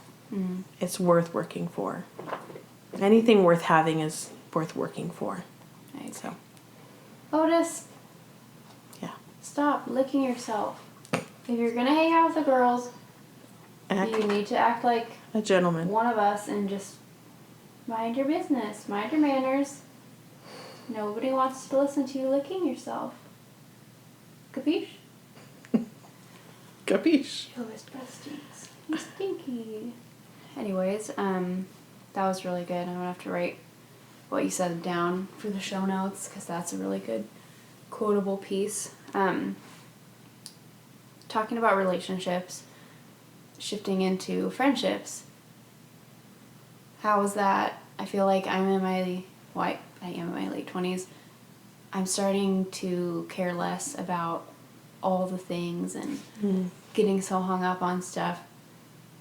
It's worth working for. Anything worth having is worth working for. Right. So, Otis, yeah. stop licking yourself. If you're going to hang out with the girls, you need to act like a gentleman. One of us, and just mind your business, mind your manners. Nobody wants to listen to you licking yourself. Capiche? Capiche. Your breath stinks. You stinky. Anyways, that was really good. I'm going to have to write what you said down for the show notes, because that's a really good quotable piece. Talking about relationships, shifting into friendships. How was that? I feel like I am in my late 20s. I'm starting to care less about all the things and getting so hung up on stuff.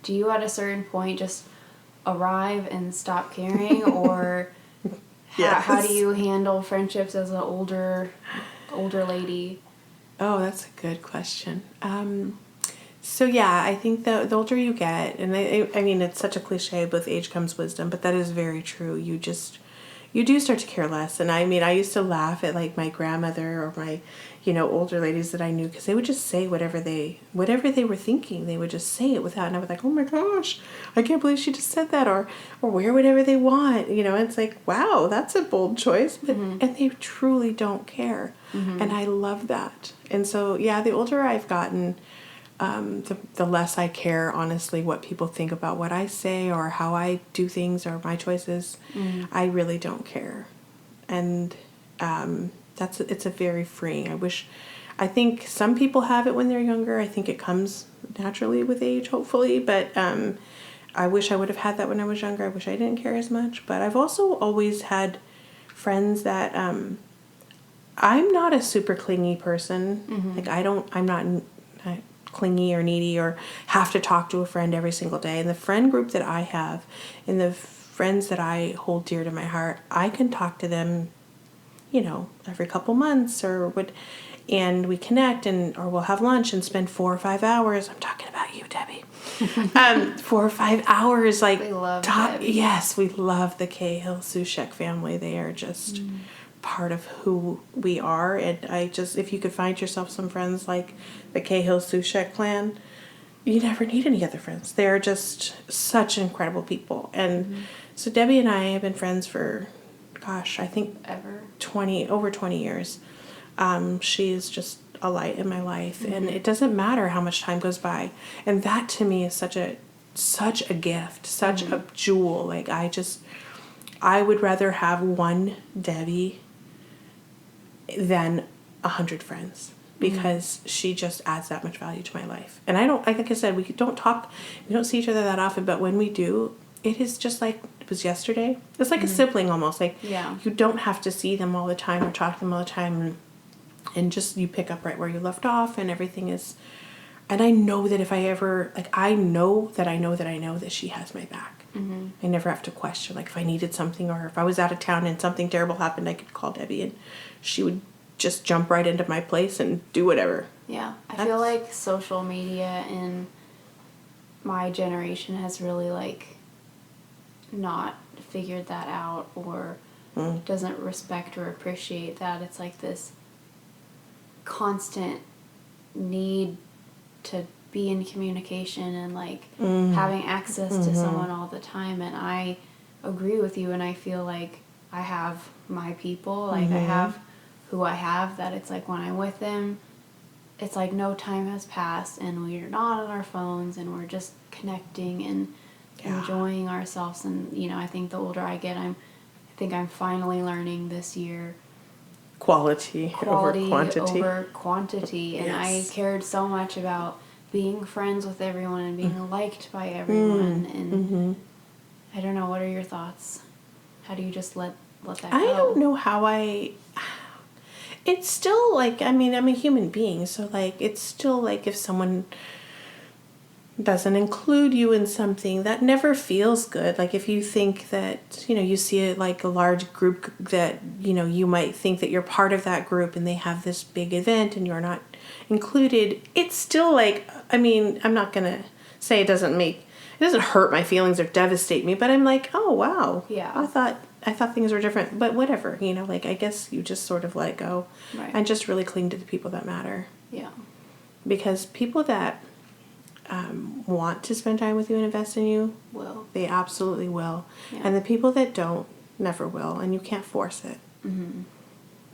Do you at a certain point just arrive and stop caring, or Yes. how do you handle friendships as an older lady? Oh, that's a good question. So yeah, I think the older you get, and I mean, it's such a cliche, with age comes wisdom, but that is very true. You do start to care less. And I mean, I used to laugh at like my grandmother or my, you know, older ladies that I knew, because they would just say whatever they were thinking. They would just say it without, and I was like, oh my gosh, I can't believe she just said that, or wear whatever they want. You know, it's like, wow, that's a bold choice, but and they truly don't care. And I love that. And so, yeah, the older I've gotten, the less I care, honestly, what people think about what I say or how I do things or my choices. I really don't care. And it's a very freeing. I think some people have it when they're younger. I think it comes naturally with age, hopefully. But I wish I would have had that when I was younger. I wish I didn't care as much. But I've also always had friends that I'm not a super clingy person. Like I'm not clingy or needy or have to talk to a friend every single day. And the friend group that I have and the friends that I hold dear to my heart, I can talk to them, you know, every couple months and we connect or we'll have lunch and spend 4 or 5 hours. I'm talking about you, Debbie. 4 or 5 hours, like, we love Debbie. Yes, we love the Cahill-Sushek family. They are just part of who we are. And if you could find yourself some friends like the Cahill-Sushek clan, you never need any other friends. They're just such incredible people. And so Debbie and I have been friends for, gosh, I think over 20 years. She is just a light in my life, and it doesn't matter how much time goes by. And that to me is such a gift, such a jewel. Like, I would rather have one Debbie than 100 friends. because she just adds that much value to my life. And I don't, like I said, we don't see each other that often, but when we do, it is just like it was yesterday. It's like a sibling almost. Like, you don't have to see them all the time or talk to them all the time, and just you pick up right where you left off, and everything is. And I know that if I ever, like, I know that she has my back. Mm-hmm. I never have to question, like, if I needed something or if I was out of town and something terrible happened, I could call Debbie and she would just jump right into my place and do whatever. Yeah. I feel like social media in my generation has really, like, not figured that out or doesn't respect or appreciate that. It's like this constant need to be in communication and, like, having access to someone all the time. And I agree with you, and I feel like I have my people, like, I have who I have, that it's like when I'm with them, it's like no time has passed and we're not on our phones and we're just connecting and enjoying ourselves. And, you know, I think the older I get, I think I'm finally learning this year quality over quantity. And I cared so much about being friends with everyone and being liked by everyone. And I don't know, what are your thoughts? How do you just let that go? I don't know how it's still like, I mean, I'm a human being, so, like, it's still like if someone doesn't include you in something, that never feels good. Like, if you think that, you know, you see it like a large group that, you know, you might think that you're part of that group and they have this big event and you're not included, it's still like, I mean, I'm not gonna say it doesn't hurt my feelings or devastate me, but I'm like, oh wow, I thought things were different, but whatever, you know, like, I guess you just sort of let it go and just really cling to the people that matter. Yeah. Because people that want to spend time with you and invest in you, they absolutely will. Yeah. And the people that don't, never will, and you can't force it. Mm-hmm.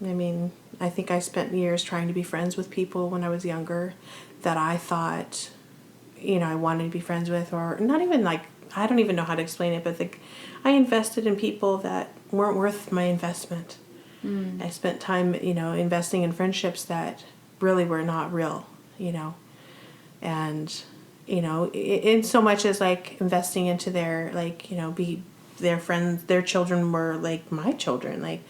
I mean, I think I spent years trying to be friends with people when I was younger that I thought, you know, I wanted to be friends with, or not even, like, I don't even know how to explain it, but I invested in people that weren't worth my investment. I spent time, you know, investing in friendships that really were not real, you know, and, you know, in so much as, like, investing into their, like, you know, be their friends, their children were like my children. Like,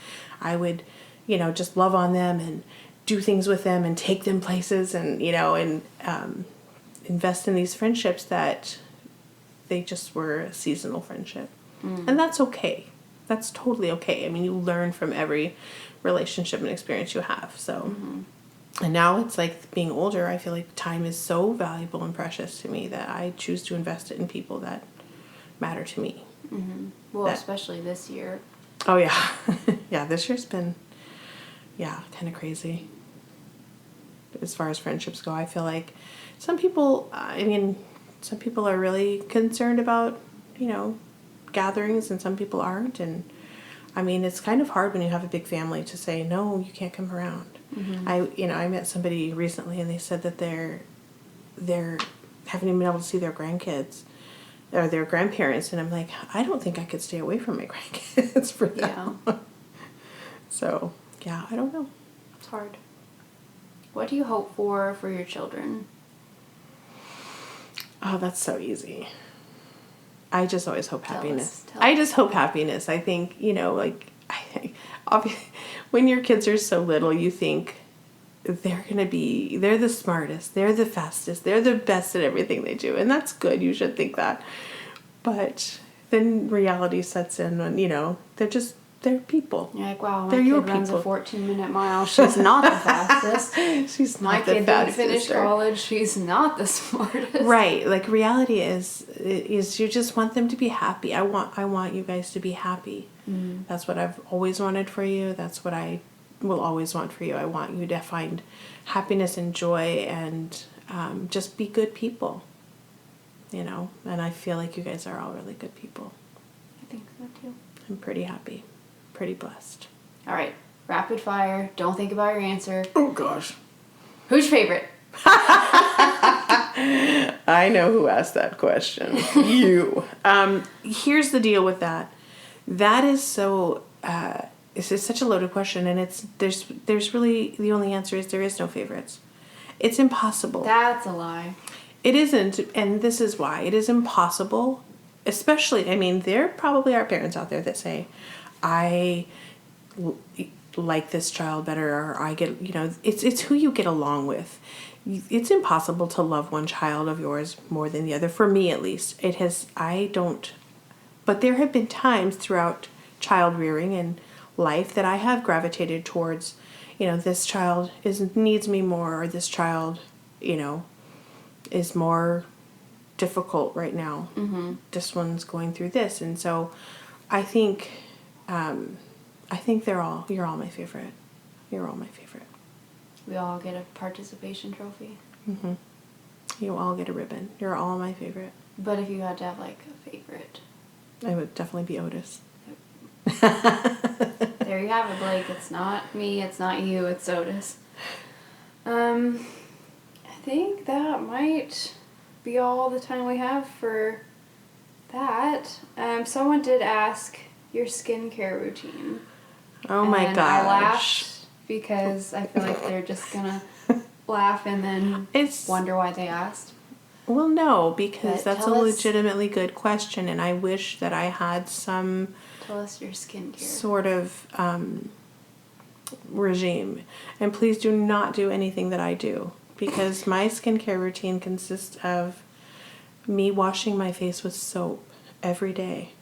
I would, you know, just love on them and do things with them and take them places and, you know, and invest in these friendships that they just were a seasonal friendship. And that's okay. That's totally okay. I mean, you learn from every relationship and experience you have. So, and now it's like being older, I feel like time is so valuable and precious to me that I choose to invest it in people that matter to me. Well, especially this year. Oh, yeah. Yeah, this year's been, kind of crazy. As far as friendships go, I feel like some people are really concerned about, you know, gatherings, and some people aren't. And I mean, it's kind of hard when you have a big family to say, no, you can't come around. I met somebody recently and they said that they're haven't even been able to see their grandkids or their grandparents, and I'm like, I don't think I could stay away from my grandkids for that long. So, I don't know. It's hard. What do you hope for your children? Oh, that's so easy. I just always hope happiness. Tell us. I just hope happiness. I think, you know, like, obviously, when your kids are so little, you think they're the smartest, they're the fastest, they're the best at everything they do. And that's good. You should think that. But then reality sets in when, you know, they're people. You're like, wow, my kid runs a 14-minute mile. She's not the fastest. She's not the fastest. My kid didn't finish college. She's not the smartest. Right. Like, reality is you just want them to be happy. I want you guys to be happy. That's what I've always wanted for you. That's what I will always want for you. I want you to find happiness and joy and just be good people. You know, and I feel like you guys are all really good people. I think so too. I'm pretty happy. Pretty blessed. All right. Rapid fire. Don't think about your answer. Oh, gosh. Who's your favorite? I know who asked that question. You. Here's the deal with that. That is so... it's such a loaded question, and there's really... The only answer is there is no favorites. It's impossible. That's a lie. It isn't, and this is why. It is impossible, especially, I mean, there probably are parents out there that say, I like this child better, or I get, it's who you get along with. It's impossible to love one child of yours more than the other, for me at least. But there have been times throughout child rearing and life that I have gravitated towards, this child needs me more, or this child, is more difficult right now. Mm-hmm. This one's going through this. And so I think you're all my favorite. You're all my favorite. We all get a participation trophy. Mm-hmm. You all get a ribbon. You're all my favorite. But if you had to have like a favorite, I would definitely be Otis. There you have it, Blake. It's not me, it's not you, it's Otis. I think that might be all the time we have for that. Someone did ask your skincare routine. Oh my gosh. I laughed because I feel like they're just gonna laugh and then wonder why they asked. Well, no, because that's a legitimately good question, and I wish that I had some... Tell us your skincare. Sort of regime. And please do not do anything that I do, because my skincare routine consists of me washing my face with soap every day.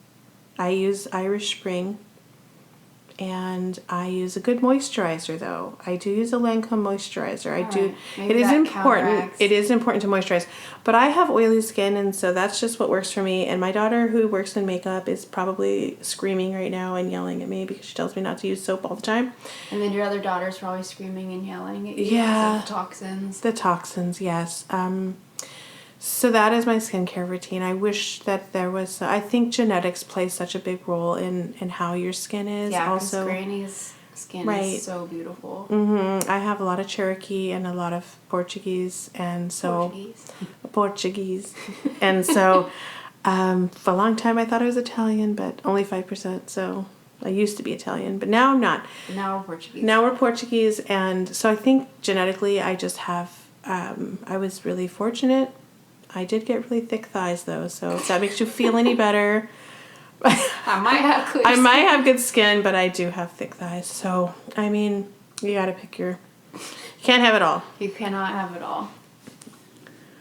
I use Irish Spring, and I use a good moisturizer, though. I do use a Lancome moisturizer. It is important. It is important to moisturize. But I have oily skin, and so that's just what works for me. And my daughter, who works in makeup, is probably screaming right now and yelling at me because she tells me not to use soap all the time. And then your other daughter's probably screaming and yelling at you because of the toxins. The toxins, yes. So that is my skincare routine. I wish that there was... I think genetics plays such a big role in how your skin is. Yeah, because Granny's skin is so beautiful. Mm-hmm. I have a lot of Cherokee and a lot of Portuguese, and so... Portuguese. And so for a long time I thought I was Italian, but only 5%, so... I used to be Italian, but now I'm not. Now we're Portuguese. Now we're Portuguese, and so I think genetically I just have... I was really fortunate. I did get really thick thighs, though, so if that makes you feel any better. I might have good skin, but I do have thick thighs. So, I mean, you gotta pick your... You can't have it all. You cannot have it all.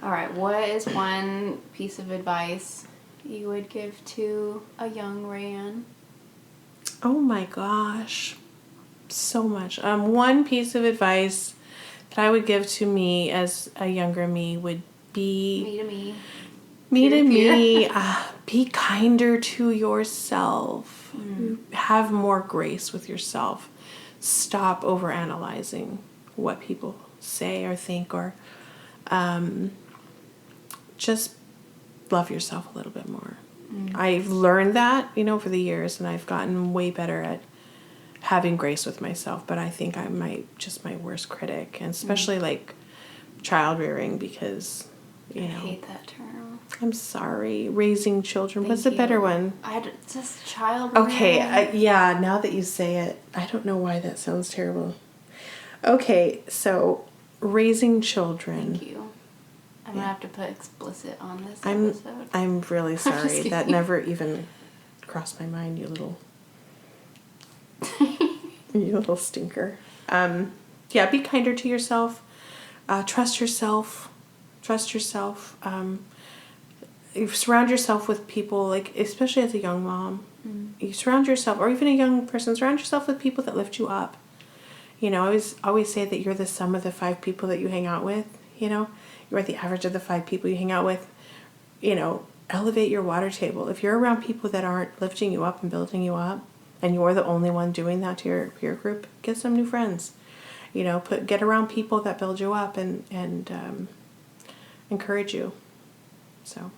All right, what is one piece of advice you would give to a young Rayanne? Oh my gosh. So much. One piece of advice that I would give to me as a younger me would be... Me to me. Be kinder to yourself. Have more grace with yourself. Stop overanalyzing what people say or think, or just love yourself a little bit more. I've learned that, over the years, and I've gotten way better at having grace with myself, but I think I'm my worst critic, and especially like child rearing, because I hate that term. I'm sorry. Raising children. What's a better one? Just child rearing. Okay, yeah, now that you say it, I don't know why that sounds terrible. Okay, so raising children. Thank you. I'm going to have to put explicit on this episode. I'm really sorry. That never even crossed my mind, you little stinker. Yeah, be kinder to yourself. Trust yourself. You surround yourself with people, like, especially as a young mom. You surround yourself, or even a young person, surround yourself with people that lift you up. I always say that you're the sum of the 5 people that you hang out with. You're the average of the 5 people you hang out with. Elevate your water table. If you're around people that aren't lifting you up and building you up, and you're the only one doing that to your peer group, get some new friends. Get around people that build you up and encourage you. So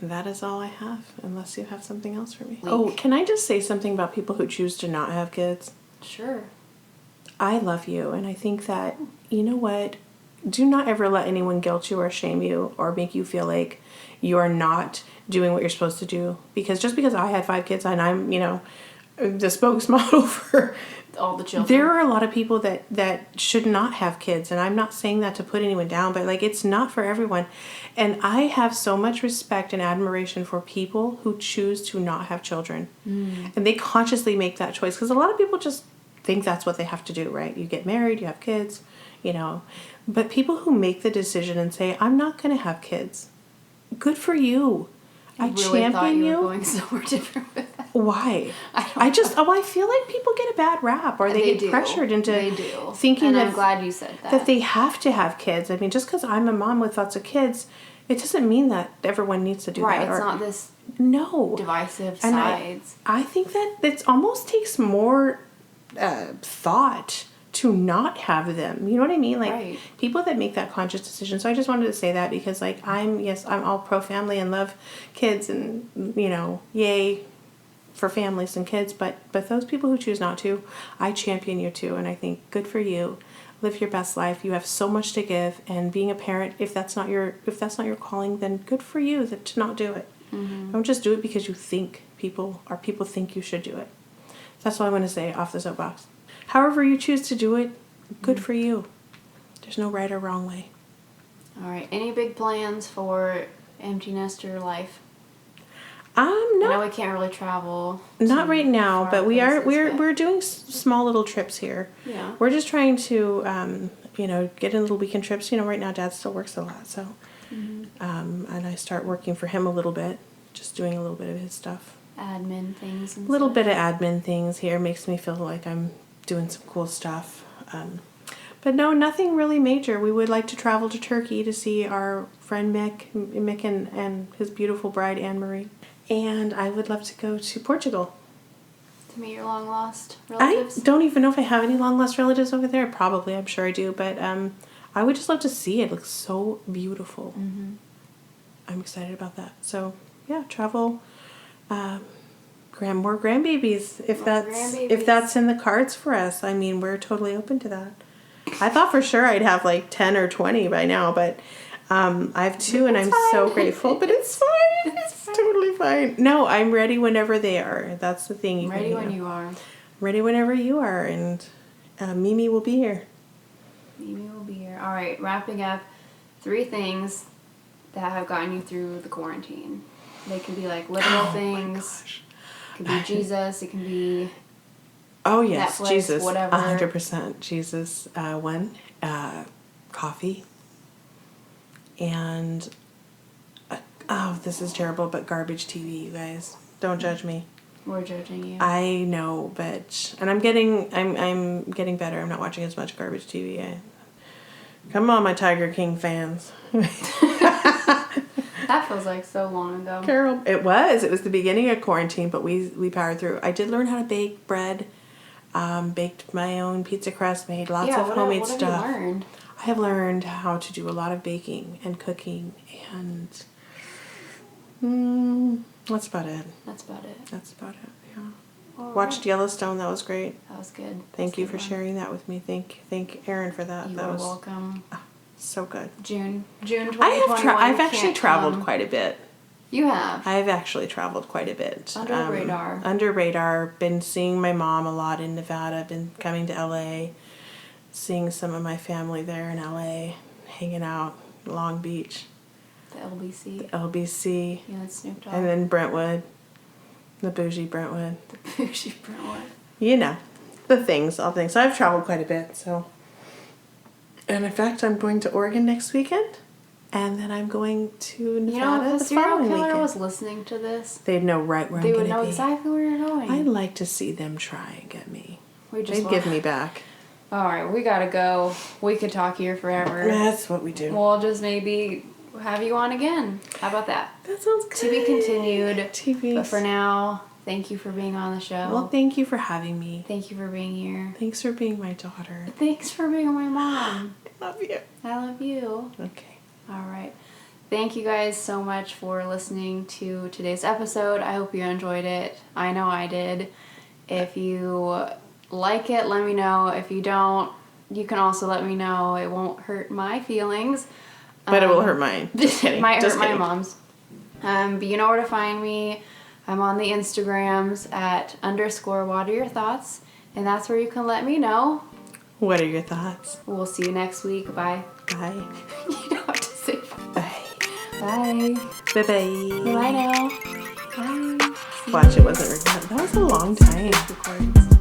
that is all I have, unless you have something else for me. Oh, can I just say something about people who choose to not have kids? Sure. I love you, and I think that, you know what? Do not ever let anyone guilt you or shame you or make you feel like you are not doing what you're supposed to do. Because just because I had 5 kids and I'm, the spokesmodel for all the children. There are a lot of people that should not have kids, and I'm not saying that to put anyone down, but like it's not for everyone. And I have so much respect and admiration for people who choose to not have children. And they consciously make that choice, because a lot of people just think that's what they have to do, right? You get married, you have kids, But people who make the decision and say, I'm not going to have kids, good for you. I really champion thought you you. were going somewhere different with that. Why? I feel like people get a bad rap, or they get pressured into thinking and that I'm glad you said that. That they have to have kids. I mean, just because I'm a mom with lots of kids, it doesn't mean that everyone needs to do that. Right, it's not this divisive and sides. I think that it almost takes more thought to not have them. You know what I mean? Like people that make that conscious decision. So I just wanted to say that, because like I'm all pro family and love kids, and yay for families and kids, but those people who choose not to, I champion you too, and I think good for you. Live your best life. You have so much to give, and being a parent, if that's not your calling, then good for you to not do it. Don't just do it because you think people think you should do it. That's all I want to say off the soapbox. However you choose to do it, good for you. There's no right or wrong way. All right. Any big plans for empty nester life? No. I know we can't really travel. Not right now, but we're doing small little trips here. Yeah. We're just trying to get in little weekend trips. Right now Dad still works a lot, so and I start working for him a little bit, just doing a little bit of his stuff. Admin things and little bit of admin things here makes me feel like I'm doing some cool stuff. But no, nothing really major. We would like to travel to Turkey to see our friend Mick and his beautiful bride Anne-Marie. And I would love to go to Portugal. To meet your long lost relatives? I don't even know if I have any long lost relatives over there. Probably, I'm sure I do. But I would just love to see it. It looks so beautiful. I'm excited about that. So yeah, travel. More grandbabies if that's in the cards for us. I mean, we're totally open to that. I thought for sure I'd have like 10 or 20 by now, but I have 2 and I'm so grateful. But it's fine. It's totally fine. No, I'm ready whenever they are. That's the thing. Ready when you are. Ready whenever you are, and Mimi will be here. Mimi will be here. All right, wrapping up. 3 things that have gotten you through the quarantine. They can be like literal things. It can be Jesus. It can be Netflix, Jesus, whatever. 100% Jesus. One, coffee, and this is terrible, but garbage TV. You guys, don't judge me. We're judging you. I know, but I'm getting better. I'm not watching as much garbage TV. Come on, my Tiger King fans. That feels like so long ago. Carol, it was the beginning of quarantine, but we powered through. I did learn how to bake bread, baked my own pizza crust, made lots of homemade stuff. What have you learned? I have learned how to do a lot of baking and cooking, and that's about it. That's about it. Yeah. Watched right. Yellowstone. That was great. That was good. Thank you for sharing that with me. Thank Aaron for that. You that are was welcome. So good. June 2021. I've actually traveled quite a bit. You have? I've actually traveled quite a bit. Under radar. Under radar. Been seeing my mom a lot in Nevada. Been coming to LA. Seeing some of my family there in LA. Hanging out in Long Beach. The LBC. Yeah, that's Snoop Dogg. And then Brentwood. The bougie Brentwood. The things, all things. So I've traveled quite a bit, so. And in fact, I'm going to Oregon next weekend. And then I'm going to Nevada if the a serial following killer weekend. was listening to this, they'd know right where I'm going to be. They would know exactly where you're going. I'd like to see them try and get me. They'd give me back. All right, we gotta go. We could talk here forever. That's what we do. We'll just maybe have you on again. How about that? That sounds good. To be continued. TV. But for now, thank you for being on the show. Well, thank you for having me. Thank you for being here. Thanks for being my daughter. Thanks for being my mom. I love you. I love you. Okay. All right. Thank you guys so much for listening to today's episode. I hope you enjoyed it. I know I did. If you like it, let me know. If you don't, you can also let me know. It won't hurt my feelings. But it will hurt mine. Just kidding. It might hurt my mom's. But you know where to find me. I'm on the Instagrams at _wateryourthoughts. And that's where you can let me know. What are your thoughts? We'll see you next week. Bye. Bye. You don't have to say Bye. bye. Bye. Bye. Bye now. Bye. Watch, it wasn't recorded. That was a long time. Recordings.